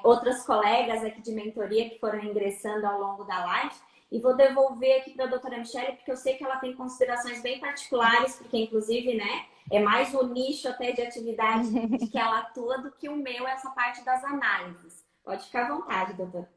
outras colegas aqui de mentoria que foram ingressando ao longo da live. E vou devolver aqui para a doutora Michelle, porque eu sei que ela tem considerações bem particulares, porque inclusive, né, é mais o nicho até de atividade de que ela atua do que o meu, essa parte das análises. Pode ficar à vontade, doutora.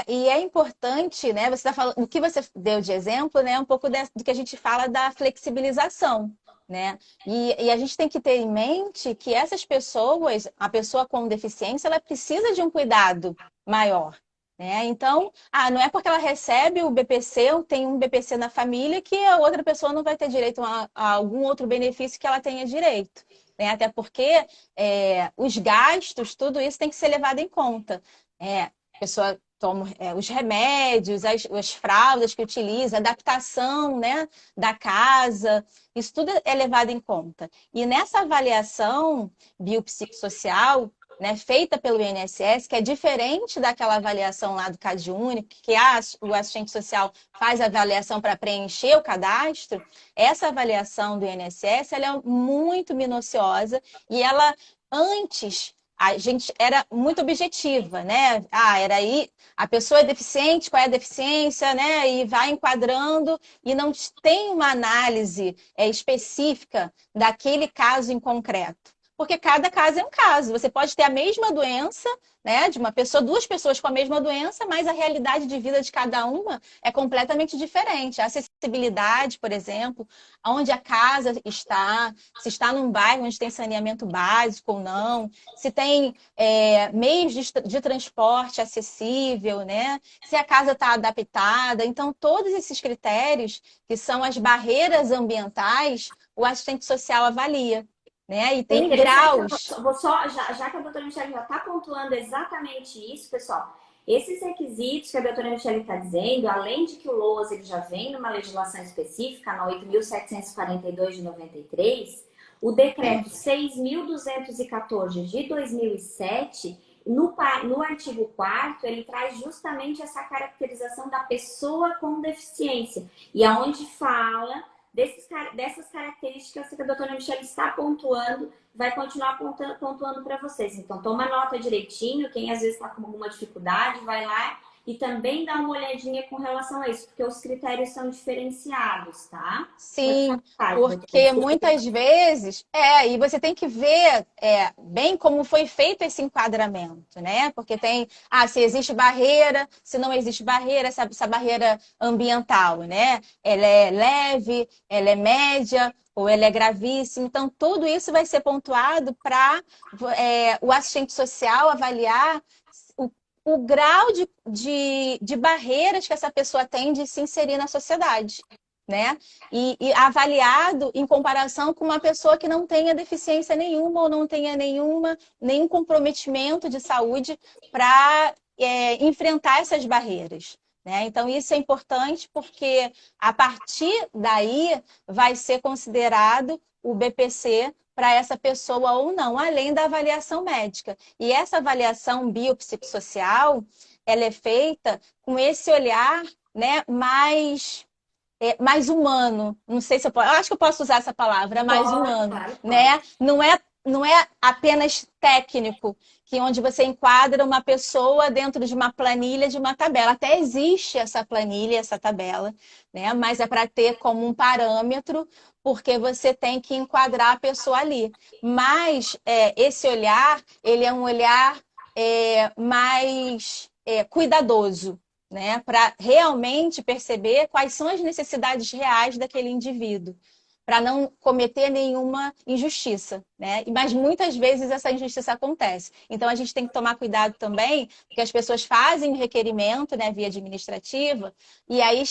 E é importante, né? Você está falando, o que você deu de exemplo, né? Um pouco do que a gente fala da flexibilização, né? E a gente tem que ter em mente que essas pessoas, a pessoa com deficiência, ela precisa de um cuidado maior, né? Então, não é porque ela recebe o BPC ou tem um BPC na família que a outra pessoa não vai ter direito a algum outro benefício que ela tenha direito. Né? Até porque os gastos, tudo isso tem que ser levado em conta. A pessoa toma os remédios, as fraldas que utiliza, a adaptação, né, da casa, isso tudo é levado em conta. E nessa avaliação biopsicossocial, né, feita pelo INSS, que é diferente daquela avaliação lá do CadÚnico, que o assistente social faz a avaliação para preencher o cadastro, essa avaliação do INSS ela é muito minuciosa e ela, antes, a gente era muito objetiva, né? Era aí, a pessoa é deficiente, qual é a deficiência, né? E vai enquadrando e não tem uma análise específica daquele caso em concreto. Porque cada caso é um caso. Você pode ter a mesma doença, né, de uma pessoa, 2 pessoas com a mesma doença, mas a realidade de vida de cada uma é completamente diferente. A acessibilidade, por exemplo, onde a casa está, se está num bairro onde tem saneamento básico ou não, se tem meios de transporte acessível, né? Se a casa está adaptada. Então, todos esses critérios, que são as barreiras ambientais, o assistente social avalia. né? E É tem interessante, eu graus. vou só, já que a doutora Michelle já está pontuando exatamente isso, pessoal, esses requisitos que a doutora Michelle está dizendo, além de que o LOAS ele já vem numa legislação específica, na 8.742 de 93, o decreto 6.214 de 2007, no artigo 4º, ele traz justamente essa caracterização da pessoa com deficiência, e aonde fala dessas características que a doutora Michelle está pontuando, vai continuar pontuando para vocês. Então, toma nota direitinho. Quem às vezes está com alguma dificuldade, vai lá e também dá uma olhadinha com relação a isso, porque os critérios são diferenciados, tá? Pode Sim, falar, doutora. porque Desculpa. muitas vezes, e você tem que ver bem como foi feito esse enquadramento, né? Porque tem, se existe barreira, se não existe barreira, essa barreira ambiental, né? Ela é leve, ela é média, ou ela é gravíssima. Então, tudo isso vai ser pontuado para o assistente social avaliar o, o grau de barreiras que essa pessoa tem de se inserir na sociedade, né? E avaliado em comparação com uma pessoa que não tenha deficiência nenhuma ou não tenha nenhum comprometimento de saúde para enfrentar essas barreiras. Né? Então, isso é importante porque a partir daí vai ser considerado o BPC para essa pessoa ou não, além da avaliação médica. E essa avaliação biopsicossocial, ela é feita com esse olhar, né, mais humano. Não sei se eu posso. Eu acho que eu posso usar essa palavra, mais Pode, humano, claro, né? pode. Não é apenas técnico, que onde você enquadra uma pessoa dentro de uma planilha, de uma tabela. Até existe essa planilha, essa tabela, né? Mas é para ter como um parâmetro, porque você tem que enquadrar a pessoa ali. Mas esse olhar, ele é um olhar mais cuidadoso, né, para realmente perceber quais são as necessidades reais daquele indivíduo, para não cometer nenhuma injustiça, né? Mas muitas vezes essa injustiça acontece. Então a gente tem que tomar cuidado também, porque as pessoas fazem o requerimento, né, via administrativa, e aí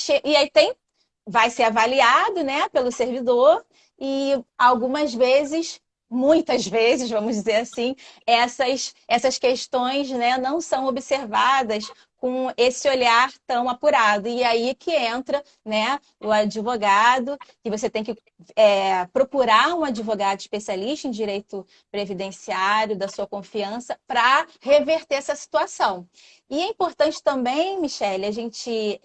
vai ser avaliado, né, pelo servidor, e algumas vezes, muitas vezes, vamos dizer assim, essas questões, né, não são observadas com esse olhar tão apurado. E aí que entra, né, o advogado, que você tem que procurar um advogado especialista em direito previdenciário, da sua confiança, para reverter essa situação. E é importante também, Michele, a gente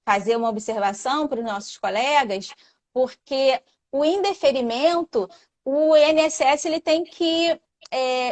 fazer uma observação para os nossos colegas, porque o indeferimento, o INSS ele tem que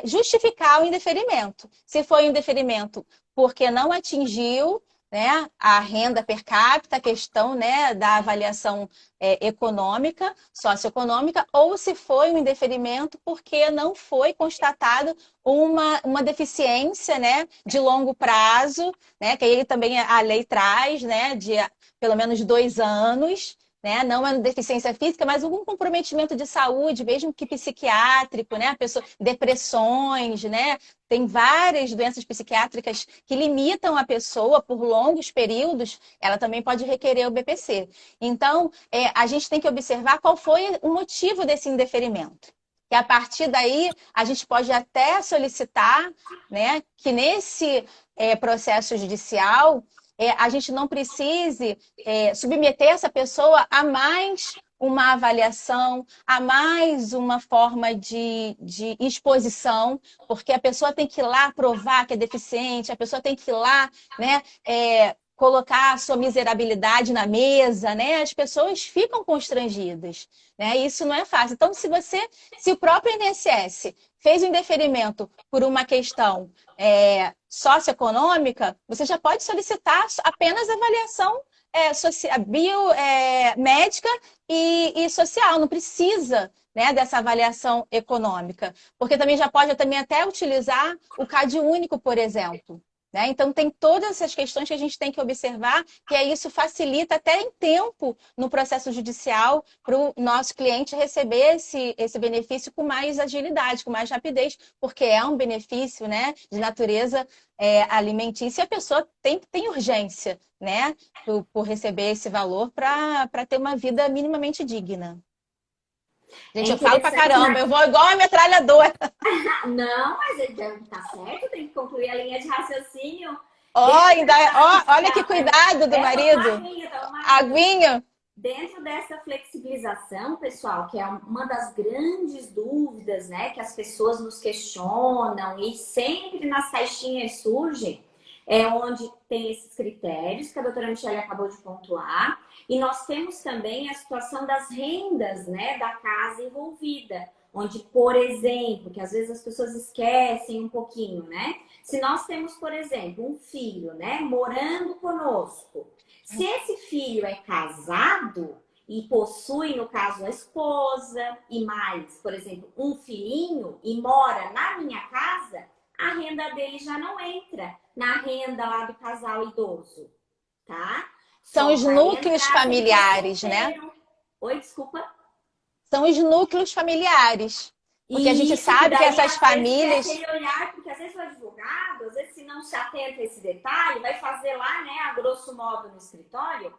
justificar o indeferimento. Se foi um indeferimento porque não atingiu, né, a renda per capita, a questão, né, da avaliação econômica, socioeconômica, ou se foi um indeferimento porque não foi constatado uma deficiência, né, de longo prazo, né, que aí também a lei traz, né, de pelo menos 2 anos, né? Não é deficiência física, mas algum comprometimento de saúde, mesmo que psiquiátrico, né? Depressões, né? Tem várias doenças psiquiátricas que limitam a pessoa por longos períodos, ela também pode requerer o BPC. Então, a gente tem que observar qual foi o motivo desse indeferimento. E a partir daí, a gente pode até solicitar, né, que nesse processo judicial a gente não precise submeter essa pessoa a mais uma avaliação, a mais uma forma de exposição, porque a pessoa tem que ir lá provar que é deficiente, a pessoa tem que ir lá, né, colocar a sua miserabilidade na mesa, né? As pessoas ficam constrangidas, né? Isso não é fácil. Então, se o próprio INSS fez um indeferimento por uma questão socioeconômica, você já pode solicitar apenas avaliação médica e social, não precisa, né, dessa avaliação econômica, porque também já pode também até utilizar o CAD único, por exemplo. Né? Então, tem todas essas questões que a gente tem que observar, que isso facilita até em tempo no processo judicial para o nosso cliente receber esse benefício com mais agilidade, com mais rapidez, porque é um benefício, né, de natureza alimentícia e a pessoa tem urgência, né, por receber esse valor para ter uma vida minimamente digna. É Gente, eu falo pra interessante, caramba, eu vou igual a metralhadora. não, mas tá certo, tem que concluir a linha de raciocínio. Ó, Dentro ainda, ó, olha que dessa, cuidado do marido. toma uma aguinha. Aguinha. Dentro dessa flexibilização, pessoal, que é uma das grandes dúvidas, né, que as pessoas nos questionam e sempre nas caixinhas surgem, é onde tem esses critérios que a doutora Michelle acabou de pontuar, e nós temos também a situação das rendas, né, da casa envolvida, onde, por exemplo, que às vezes as pessoas esquecem um pouquinho, né? Se nós temos, por exemplo, um filho, né, morando conosco, se esse filho é casado e possui, no caso, a esposa e mais, por exemplo, um filhinho e mora na minha casa, a renda dele já não entra na renda lá do casal idoso, tá? São Só os vai núcleos entrar se ele for familiares, né? solteiro. Oi, desculpa. São os núcleos familiares. Porque a gente E isso, que sabe que daí essas às vezes é famílias. aquele olhar, porque às vezes o advogado, às vezes se não se atenta a esse detalhe, vai fazer lá, né, a grosso modo no escritório,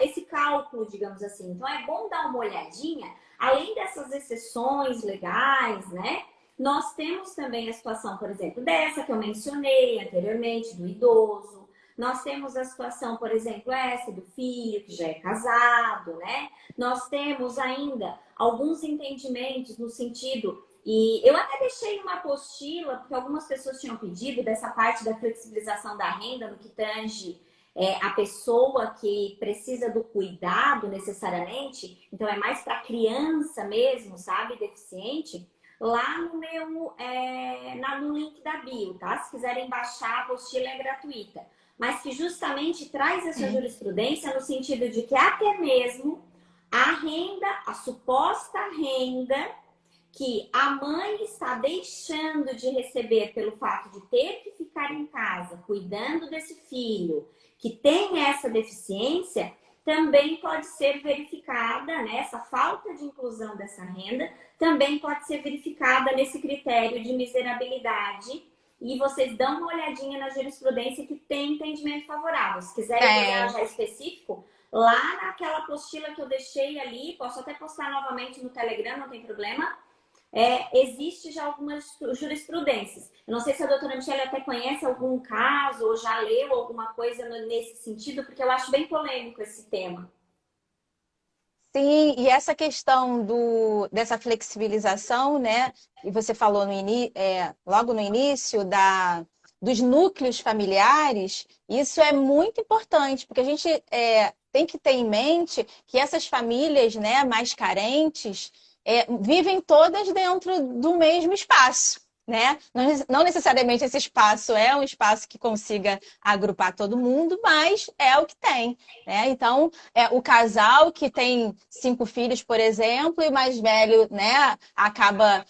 esse cálculo, digamos assim. Então é bom dar uma olhadinha, além dessas exceções legais, né? Nós temos também a situação, por exemplo, dessa que eu mencionei anteriormente, do idoso. Nós temos a situação, por exemplo, essa do filho que já é casado, né? Nós temos ainda alguns entendimentos no sentido, e eu até deixei uma apostila, porque algumas pessoas tinham pedido dessa parte da flexibilização da renda no que tange a pessoa que precisa do cuidado necessariamente, então é mais para criança mesmo, sabe, deficiente, lá no meu, no link da bio, tá? Se quiserem baixar, a apostila é gratuita, mas que justamente traz essa jurisprudência no sentido de que até mesmo a renda, a suposta renda que a mãe está deixando de receber pelo fato de ter que ficar em casa cuidando desse filho que tem essa deficiência, também pode ser verificada, né? Essa falta de inclusão dessa renda também pode ser verificada nesse critério de miserabilidade. E vocês dão uma olhadinha na jurisprudência que tem entendimento favorável. Se quiserem olhar já específico, lá naquela apostila que eu deixei ali, posso até postar novamente no Telegram, não tem problema. Existe já algumas jurisprudências. Eu não sei se a doutora Michelle até conhece algum caso ou já leu alguma coisa nesse sentido, porque eu acho bem polêmico esse tema. Sim, e essa questão dessa flexibilização, né? E você falou logo no início dos núcleos familiares, isso é muito importante, porque a gente tem que ter em mente que essas famílias, né, mais carentes vivem todas dentro do mesmo espaço. Né? Não necessariamente esse espaço é um espaço que consiga agrupar todo mundo, mas é o que tem. Né? Então, o casal que tem 5 filhos, por exemplo, e o mais velho, né, acaba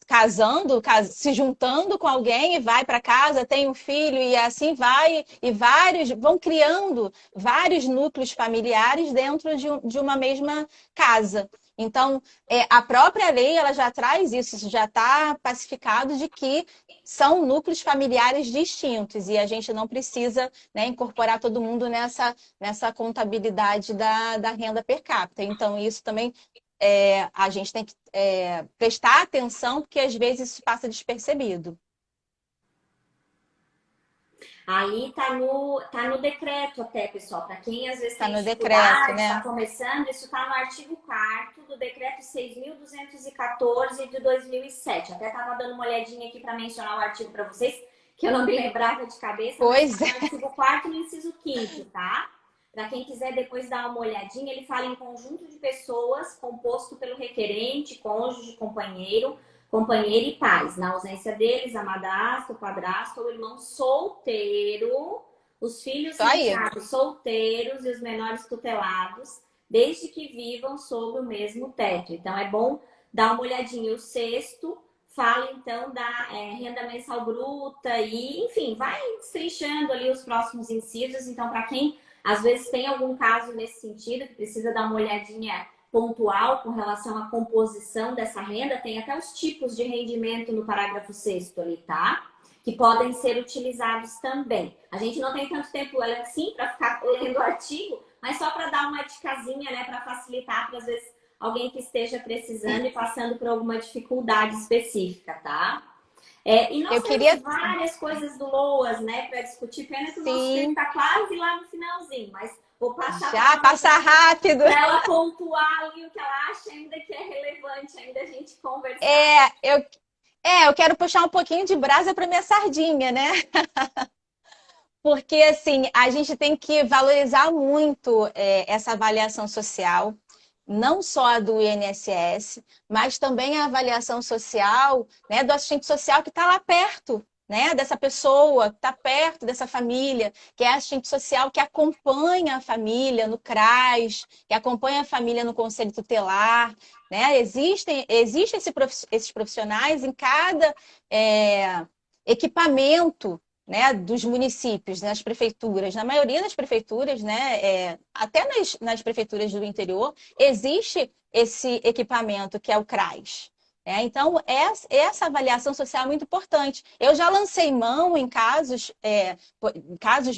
casando, se juntando com alguém e vai para casa, tem um filho e assim vai, e vão criando vários núcleos familiares dentro de uma mesma casa. Então, a própria lei ela já traz isso já está pacificado de que são núcleos familiares distintos e a gente não precisa, né, incorporar todo mundo nessa contabilidade da renda per capita. Então, isso também a gente tem que prestar atenção, porque às vezes isso passa despercebido. Aí tá no decreto até, pessoal. Para quem às vezes Está tem no decreto, dificuldade, está né? começando, isso está no artigo 4º do decreto 6.214 de 2007. Até estava dando uma olhadinha aqui para mencionar o artigo para vocês, que eu não me lembrava de cabeça, mas Pois tá é. no artigo 4º no inciso 5º, tá? Para quem quiser depois dar uma olhadinha, ele fala em conjunto de pessoas composto pelo requerente, cônjuge, companheiro e pais. Na ausência deles, a madrasta, o padrasto ou o irmão solteiro, os filhos Isso aí. enteados solteiros e os menores tutelados, desde que vivam sob o mesmo teto. Então, é bom dar uma olhadinha. O sexto fala, então, da renda mensal bruta e, enfim, vai destrinchando ali os próximos incisos. Então, para quem, às vezes, tem algum caso nesse sentido, que precisa dar uma olhadinha pontual com relação à composição dessa renda, tem até os tipos de rendimento no parágrafo 6º ali, tá? Que podem ser utilizados também. A gente não tem tanto tempo assim para ficar lendo o artigo, mas só para dar uma dicasinha, né, para facilitar para às vezes alguém que esteja precisando e passando por alguma dificuldade específica, tá? E nós Eu temos queria, várias coisas do Loas, né, para discutir. Pena que o nosso tempo sim, está quase lá no finalzinho, mas vou passar já passar rápido. para ela pontuar ali o que ela acha ainda que é relevante, ainda a gente conversar. É, eu, eu quero puxar um pouquinho de brasa para minha sardinha, né? Porque, assim, a gente tem que valorizar muito essa avaliação social, não só a do INSS, mas também a avaliação social, né, do assistente social que está lá perto, né, dessa pessoa, que está perto dessa família, que é assistente social que acompanha a família no CRAS, que acompanha a família no Conselho Tutelar, né? Existem esses profissionais em cada equipamento, né, dos municípios, nas prefeituras, na maioria das prefeituras, né, até nas prefeituras do interior, existe esse equipamento que é o CRAS. Então, essa avaliação social é muito importante. Eu já lancei mão em casos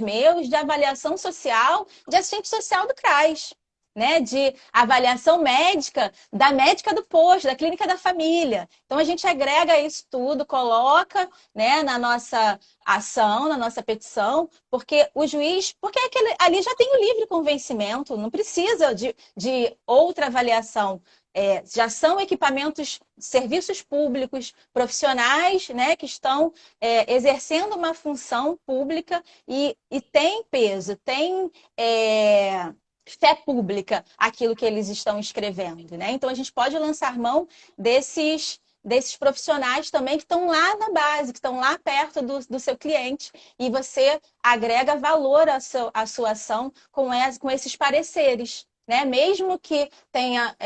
meus, de avaliação social de assistente social do CRAS, né, de avaliação médica da médica do posto, da clínica da família. Então, a gente agrega isso tudo, coloca, né, na nossa ação, na nossa petição, porque o juiz, porque ali já tem o livre convencimento, não precisa de outra avaliação. Já são equipamentos, serviços públicos, profissionais, né, que estão exercendo uma função pública e tem peso, tem fé pública aquilo que eles estão escrevendo, né? Então a gente pode lançar mão desses profissionais também que estão lá na base, que estão lá perto do seu cliente, e você agrega valor à sua ação com esses pareceres, né? Mesmo que tenha,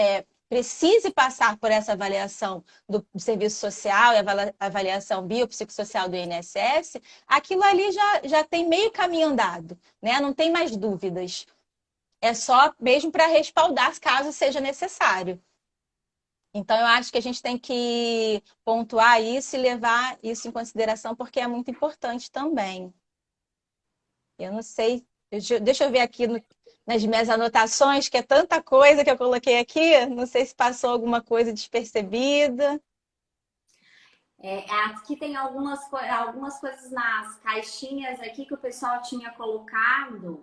precise passar por essa avaliação do serviço social e avaliação biopsicossocial do INSS, aquilo ali já tem meio caminho andado, né? Não tem mais dúvidas. É só mesmo para respaldar caso seja necessário. Então, eu acho que a gente tem que pontuar isso e levar isso em consideração, porque é muito importante também. Eu não sei, deixa eu ver aqui nas minhas anotações, que é tanta coisa que eu coloquei aqui, não sei se passou alguma coisa despercebida. Aqui tem algumas coisas nas caixinhas aqui que o pessoal tinha colocado.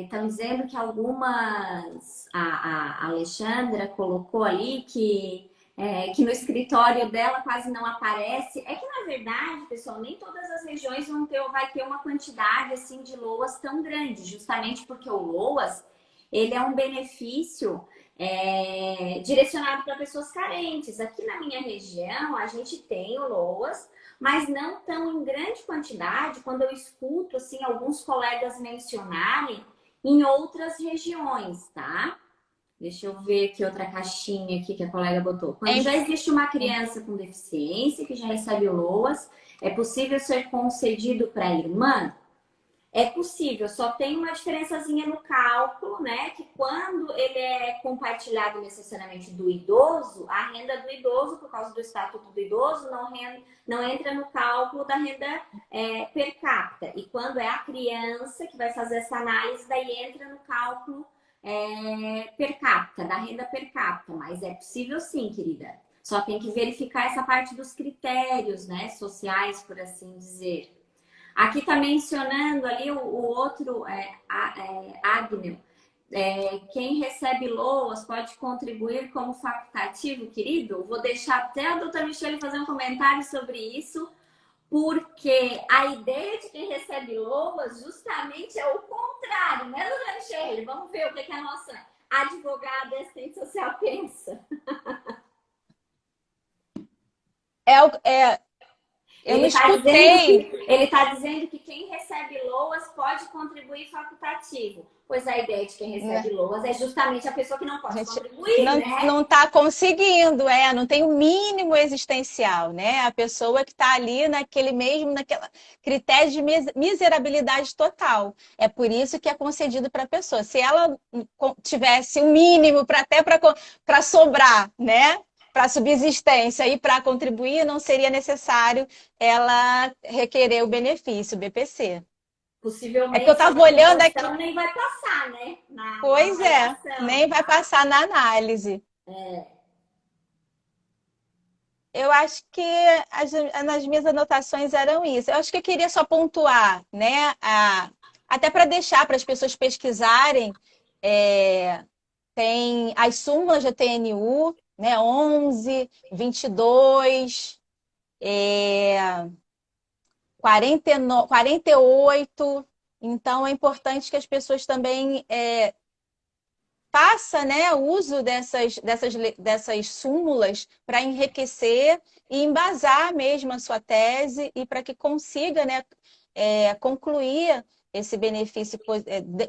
Estão dizendo que algumas. A Alexandra colocou ali que no escritório dela quase não aparece. É que, na verdade, pessoal, nem todas as regiões vai ter uma quantidade assim de LOAS tão grande, justamente porque o LOAS ele é um benefício direcionado para pessoas carentes. Aqui na minha região, a gente tem o LOAS, mas não tão em grande quantidade quando eu escuto assim alguns colegas mencionarem em outras regiões, tá? Deixa eu ver aqui outra caixinha aqui que a colega botou. Quando já existe uma criança com deficiência que já recebe o LOAS, é possível ser concedido para a irmã? É possível, só tem uma diferençazinha no cálculo, né? Que quando ele é compartilhado necessariamente do idoso, a renda do idoso, por causa do estatuto do idoso, não entra no cálculo da renda per capita. E quando é a criança que vai fazer essa análise, daí entra no cálculo per capita, da renda per capita. Mas é possível sim, querida. Só tem que verificar essa parte dos critérios, né? Sociais, por assim dizer. Aqui está mencionando ali o outro, Agnew. Quem recebe LOAS pode contribuir como facultativo, querido? Vou deixar até a doutora Michele fazer um comentário sobre isso, porque a ideia de quem recebe LOAS justamente é o contrário, né, doutora Michele? Vamos ver o que a nossa advogada assistente social pensa. Eu não escutei. Ele está dizendo que quem recebe LOAS pode contribuir facultativo. Pois a ideia de quem recebe LOAS é justamente a pessoa que não pode contribuir, né? Não está conseguindo, não tem o mínimo existencial, né? A pessoa que está ali naquela critério de miserabilidade total. É por isso que é concedido para a pessoa. Se ela tivesse o mínimo para sobrar, né? Para subsistência e para contribuir, não seria necessário ela requerer o benefício, o BPC. É que eu Possivelmente estava essa olhando aqui. proporção nem vai passar, né? Na Pois é, avaliação, nem vai tá? passar na análise. Eu acho que nas minhas anotações eram isso. Eu acho que eu queria só pontuar, né? Até para deixar para as pessoas pesquisarem, é, tem as súmulas da TNU, né? 11, 22, é, 49, 48. Então, é importante que as pessoas também faça, né, uso dessas súmulas para enriquecer e embasar mesmo a sua tese e para que consiga, né, concluir esse benefício,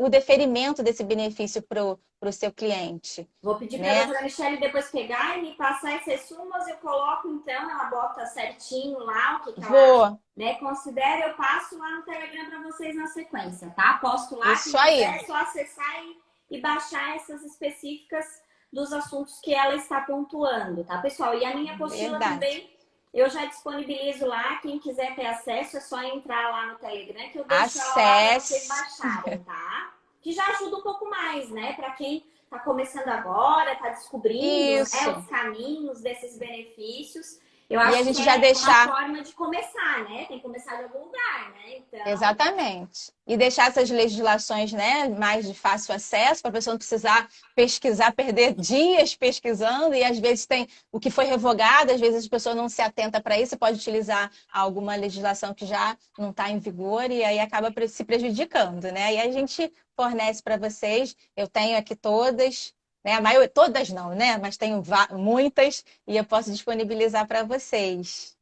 o deferimento desse benefício para o seu cliente, Vou pedir para a né? doutora Michelle depois pegar e me passar essas sumas, eu coloco então, ela bota certinho lá o que ela acha, Vou, né? Considera, eu passo lá no Telegram para vocês na sequência, tá? Posto lá, quem isso aí, quiser é só acessar e baixar essas específicas dos assuntos que ela está pontuando, tá, pessoal? E a minha apostila verdade. também, eu já disponibilizo lá, quem quiser ter acesso é só entrar lá no Telegram que eu deixo ela lá para vocês Acesse. baixarem, tá? Que já ajuda um pouco mais, né? Para quem está começando agora, está descobrindo, né, Isso. os caminhos desses benefícios. Eu E a acho que gente já é uma deixar. forma de começar, né? Tem que começar de algum lugar, né? Então, Exatamente. E deixar essas legislações, né, mais de fácil acesso, para a pessoa não precisar pesquisar, perder dias pesquisando, e às vezes tem o que foi revogado, às vezes a pessoa não se atenta para isso, pode utilizar alguma legislação que já não está em vigor e aí acaba se prejudicando, né? E a gente fornece para vocês, eu tenho aqui todas, né? A maioria, todas não, né? Mas tenho muitas e eu posso disponibilizar para vocês.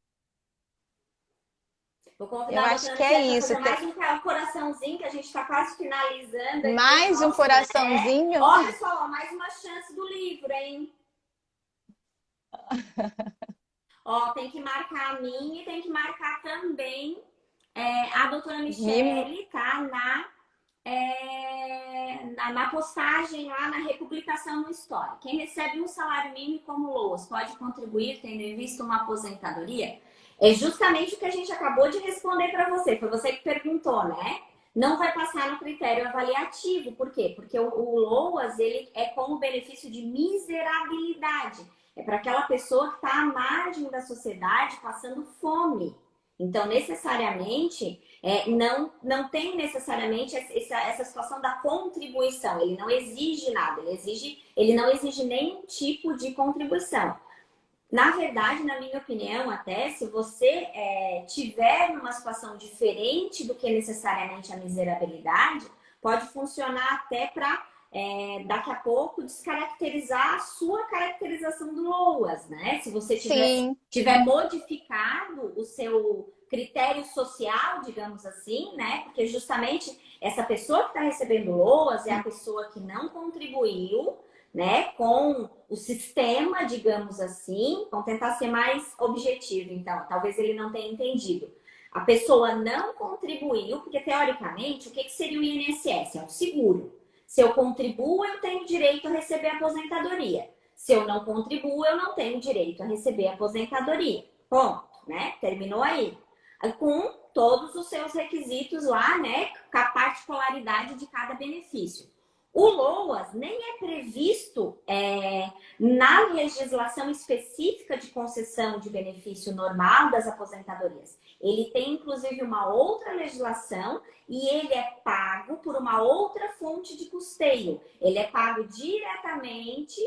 vou Eu convidar a acho doutora que é Michelle para isso. fazer mais um coraçãozinho, que a gente está quase finalizando aqui os Mais um nossos, né? coraçãozinho. Ó, pessoal, ó, mais uma chance do livro, hein? Ó, tem que marcar a mim e tem que marcar também a doutora Me... Michelle, tá? Na postagem lá na republicação no Story. Quem recebe um salário mínimo como Loas pode contribuir tendo em vista uma aposentadoria? É justamente o que a gente acabou de responder para você. Foi você que perguntou, né? Não vai passar no critério avaliativo. Por quê? Porque o Loas ele é como benefício de miserabilidade. É para aquela pessoa que está à margem da sociedade passando fome. Então, necessariamente, não tem necessariamente essa situação da contribuição. Ele não exige nada, ele não exige nenhum tipo de contribuição. Na verdade, na minha opinião, até se você tiver numa situação diferente do que necessariamente a miserabilidade, pode funcionar até para daqui a pouco descaracterizar a sua caracterização do LOAS, né? Se você Sim, tiver modificado o seu critério social, digamos assim, né? Porque justamente essa pessoa que está recebendo LOAS é a pessoa que não contribuiu, né, com o sistema, digamos assim. Vamos tentar ser mais objetivo, então. Talvez ele não tenha entendido. A pessoa não contribuiu, porque teoricamente, o que seria o INSS? É um seguro. Se eu contribuo, eu tenho direito a receber aposentadoria. Se eu não contribuo, eu não tenho direito a receber aposentadoria. Ponto, né? Terminou aí. Com todos os seus requisitos lá, né? Com a particularidade de cada benefício. O LOAS nem é previsto na legislação específica de concessão de benefício normal das aposentadorias. Ele tem, inclusive, uma outra legislação e ele é pago por uma outra fonte de custeio. Ele é pago diretamente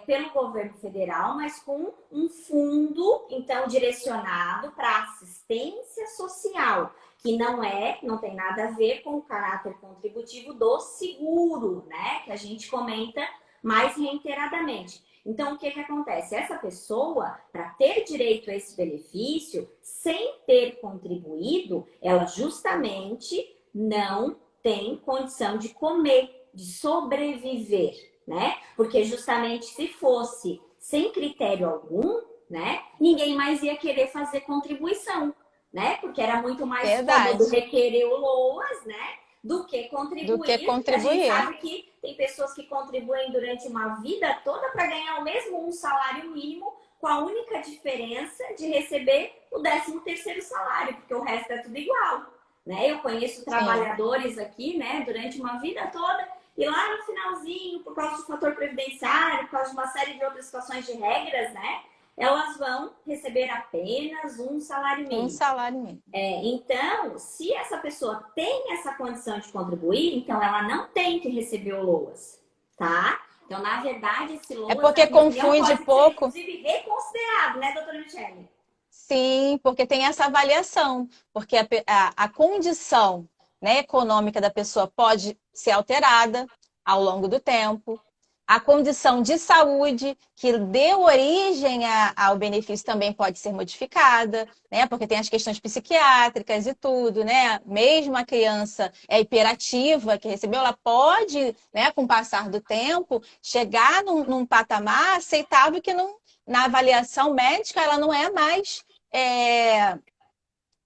pelo governo federal, mas com um fundo, então, direcionado para assistência social, que não tem nada a ver com o caráter contributivo do seguro, né? Que a gente comenta mais reiteradamente. Então, o que acontece? Essa pessoa, para ter direito a esse benefício, sem ter contribuído, ela justamente não tem condição de comer, de sobreviver, né? Porque justamente se fosse sem critério algum, né? Ninguém mais ia querer fazer contribuição, né? Porque era muito mais cômodo verdade. requerer o LOAS, né? Do que Do que contribuir, porque a gente contribuir. sabe que tem pessoas que contribuem durante uma vida toda para ganhar o mesmo um salário mínimo, com a única diferença de receber o 13º salário, porque o resto é tudo igual, né? Eu conheço Sim. trabalhadores aqui, né, durante uma vida toda, e lá no finalzinho, por causa do fator previdenciário, por causa de uma série de outras situações de regras, né, elas vão receber apenas um salário Um mínimo. salário mínimo. Então, se essa pessoa tem essa condição de contribuir, então ela não tem que receber o LOAS, tá? Então, na verdade, esse É LOAS, na porque minha opinião, confunde pode ser, pouco. inclusive, reconsiderado, né, doutora Michele? Sim, porque tem essa avaliação, porque a condição, né, econômica da pessoa pode ser alterada ao longo do tempo. A condição de saúde que deu origem ao benefício também pode ser modificada, né? Porque tem as questões psiquiátricas e tudo, né? Mesmo a criança hiperativa que recebeu, ela pode, né, com o passar do tempo, chegar num patamar aceitável que não, na avaliação médica ela não é mais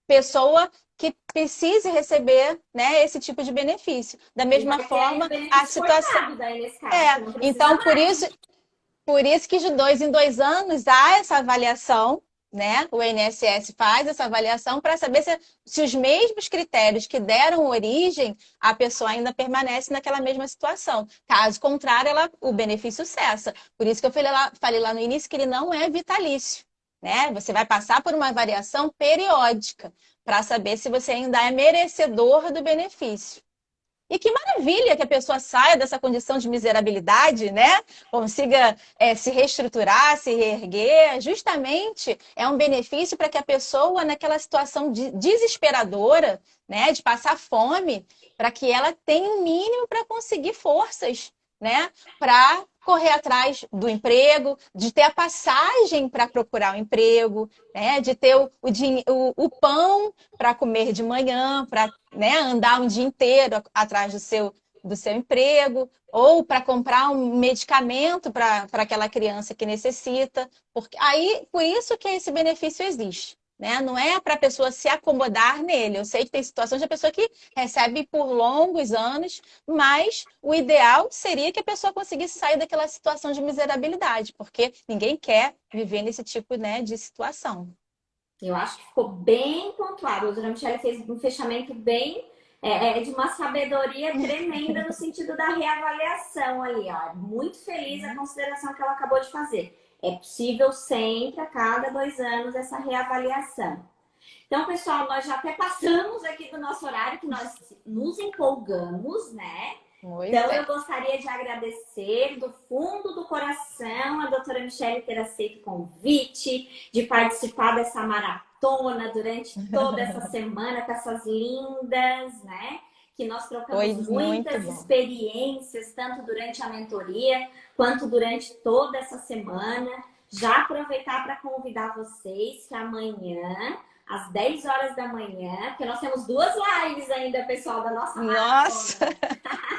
pessoa que precise receber, né, esse tipo de benefício. Da E mesma vai ter aí o forma, a benefício situação. cortado daí nesse caso, porque não precisa Então, mais. por isso que de 2 em 2 anos há essa avaliação, né? O INSS faz essa avaliação para saber se os mesmos critérios que deram origem, a pessoa ainda permanece naquela mesma situação. Caso contrário, o benefício cessa. Por isso que eu falei lá no início que ele não é vitalício, né? Você vai passar por uma avaliação periódica para saber se você ainda é merecedor do benefício. E que maravilha que a pessoa saia dessa condição de miserabilidade, né? Consiga se reestruturar, se reerguer. Justamente é um benefício para que a pessoa, naquela situação desesperadora, né, de passar fome, para que ela tenha um mínimo para conseguir forças, né, para correr atrás do emprego, de ter a passagem para procurar um emprego, né, de ter o pão para comer de manhã, para, né, andar um dia inteiro atrás do seu emprego, ou para comprar um medicamento para aquela criança que necessita. Porque aí, por isso que esse benefício existe. Né? Não é para a pessoa se acomodar nele. Eu sei que tem situações de pessoa que recebe por longos anos, mas o ideal seria que a pessoa conseguisse sair daquela situação de miserabilidade, porque ninguém quer viver nesse tipo, né, de situação. Eu acho que ficou bem pontuado. A doutora Michelle fez um fechamento bem de uma sabedoria tremenda no sentido da reavaliação ali, ó. Muito feliz a consideração que ela acabou de fazer. É possível sempre, a cada 2 anos, essa reavaliação. Então, pessoal, nós já até passamos aqui do nosso horário, que nós nos empolgamos, né? Pois Então, eu é. gostaria de agradecer do fundo do coração a doutora Michelle ter aceito o convite, de participar dessa maratona durante toda essa semana com essas lindas, né? Que nós Foi trocamos muito muitas bom. experiências, tanto durante a mentoria, quanto durante toda essa semana. Já aproveitar para convidar vocês que amanhã, às 10 horas da manhã, porque nós temos 2 lives ainda, pessoal, da nossa Nossa, maratona.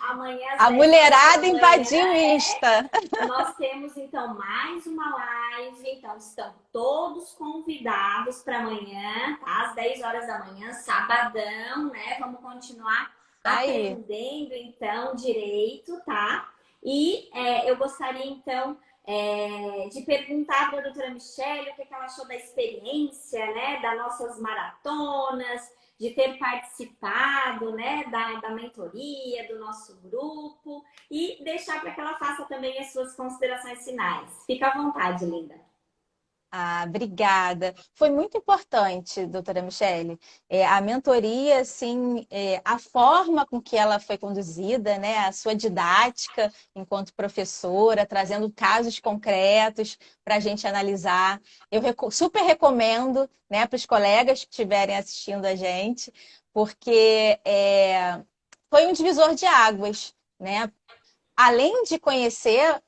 Amanhã, às a 10 horas mulherada da manhã, invadiu o Insta. nós temos então mais uma live. Então, estão todos convidados para amanhã, tá? Às 10 horas da manhã, sabadão, né? Vamos continuar Aí. aprendendo então direito, tá? E eu gostaria então de perguntar para a doutora Michelle o que ela achou da experiência, né? Das nossas maratonas, de ter participado, né? Da mentoria, do nosso grupo e deixar para que ela faça também as suas considerações finais. Fica à vontade, linda. Ah, obrigada. Foi muito importante, doutora Michele. A mentoria, assim, a forma com que ela foi conduzida, né, a sua didática enquanto professora, trazendo casos concretos para a gente analisar. Eu super recomendo, né, para os colegas que estiverem assistindo a gente, porque foi um divisor de águas, né? Além de conhecer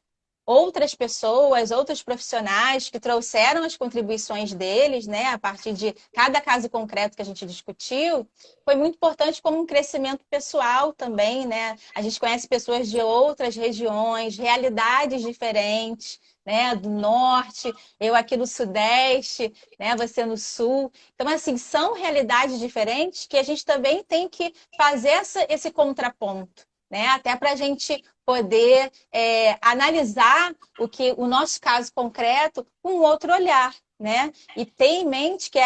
outras pessoas, outros profissionais que trouxeram as contribuições deles, né, a partir de cada caso concreto que a gente discutiu, foi muito importante como um crescimento pessoal também, né? A gente conhece pessoas de outras regiões, realidades diferentes, né, do norte, eu aqui no sudeste, né, você no sul. Então, assim, são realidades diferentes que a gente também tem que fazer esse contraponto, né? Até para a gente poder analisar o nosso caso concreto com um outro olhar, né? E ter em mente que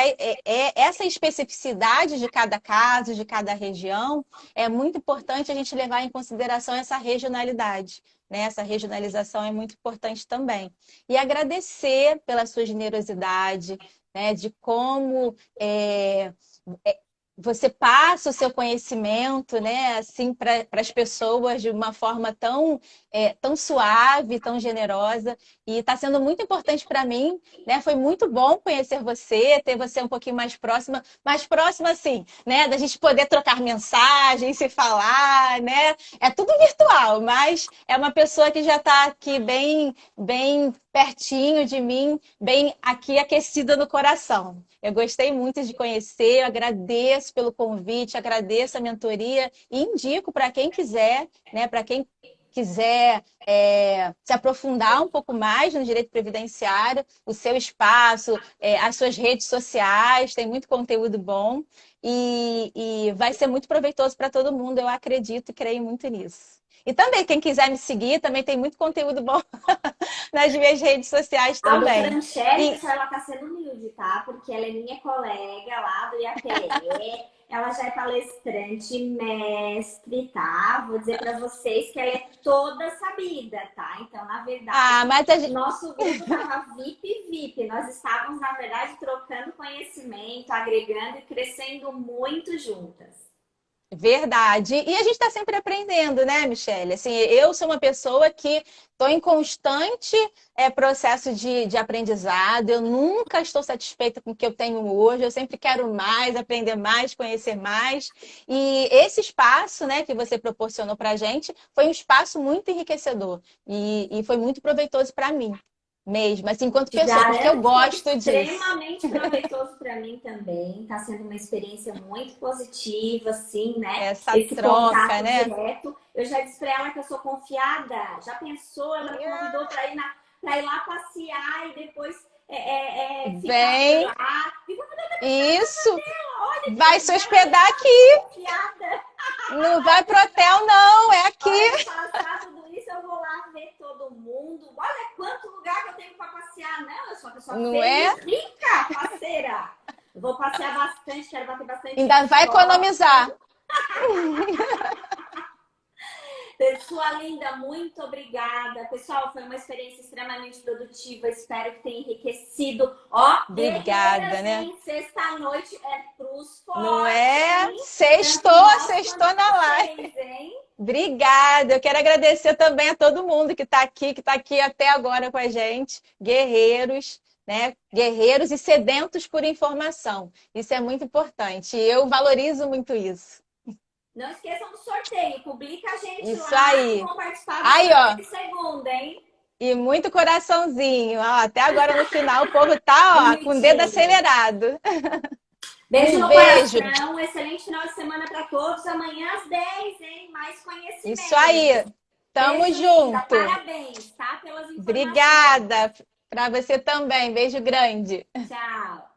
essa especificidade de cada caso, de cada região, é muito importante a gente levar em consideração essa regionalidade, né? Essa regionalização é muito importante também. E agradecer pela sua generosidade, né? De como você passa o seu conhecimento, né, assim, para as pessoas de uma forma tão suave, tão generosa. E está sendo muito importante para mim, né? Foi muito bom conhecer você, ter você um pouquinho mais próxima, assim, né? Da gente poder trocar mensagens, se falar, né? É tudo virtual, mas é uma pessoa que já está aqui bem pertinho de mim, bem aqui aquecida no coração. Eu gostei muito de conhecer, eu agradeço pelo convite, agradeço a mentoria e indico para quem quiser, né, para quem quiser se aprofundar um pouco mais no direito previdenciário, o seu espaço, as suas redes sociais, tem muito conteúdo bom e vai ser muito proveitoso para todo mundo, eu acredito e creio muito nisso. E também, quem quiser me seguir, também tem muito conteúdo bom nas minhas redes sociais A doutora também. Michelle, E, pessoal, ela tá sendo humilde, tá? Porque ela é minha colega lá do IAPE. Ela já é palestrante, mestre, tá? Vou dizer para vocês que ela é toda sabida, tá? Então, na verdade, mas a gente... nosso grupo tava VIP. Nós estávamos, na verdade, trocando conhecimento, agregando e crescendo muito juntas. Verdade. E a gente está sempre aprendendo, né, Michelle? Assim, eu sou uma pessoa que estou em constante processo de aprendizado. Eu nunca estou satisfeita com o que eu tenho hoje. Eu sempre quero mais, aprender mais, conhecer mais. E esse espaço, né, que você proporcionou para a gente foi um espaço muito enriquecedor e foi muito proveitoso para mim mesmo, assim, enquanto Te pessoa, porque eu garanto que foi gosto disso. extremamente proveitoso para mim também. Está sendo uma experiência muito positiva, assim, né? Essa Esse troca, contato né? direto. Eu já disse para ela que eu sou confiada. Já pensou? Ela me convidou para ir lá passear e depois ficar por Vem, lá. Me convidou para isso. dela. Olha que Vai se legal, hospedar eu aqui. confiada. Não vai pro hotel, não. É A hora aqui. de passar tudo isso, eu vou lá ver todo mundo. Olha quanto lugar que eu tenho para passear. Não, eu sou uma pessoa Não é? feliz, rica, parceira. Eu vou passear bastante, quero bater bastante Ainda vai foto. economizar. Pessoa linda, muito obrigada. Pessoal, foi uma experiência extremamente produtiva. Espero que tenha enriquecido. Ó, Obrigada, guerreiras, né? hein? Sexta-noite é pros Não fortes, é? hein? Tanto Sextou, nós sextou quanto na live. vocês, hein? Obrigada. Eu quero agradecer também a todo mundo que está aqui até agora com a gente. Guerreiros, né? Guerreiros e sedentos por informação. Isso é muito importante. E eu valorizo muito isso. Não esqueçam do sorteio. Publica a gente Isso lá que aí. vão participar do Aí, sorteio ó. de segunda, hein? E muito coraçãozinho. Ó, até agora no final o povo tá, ó, com o dedo Bonitinho. acelerado. Beijo Um no beijo. coração. Excelente final de semana para todos. Amanhã às 10, hein? Mais Isso aí. conhecimento. Tamo Beijo, linda. junto. Parabéns, tá? Pelas informações. Obrigada. Para você também. Beijo grande. Tchau.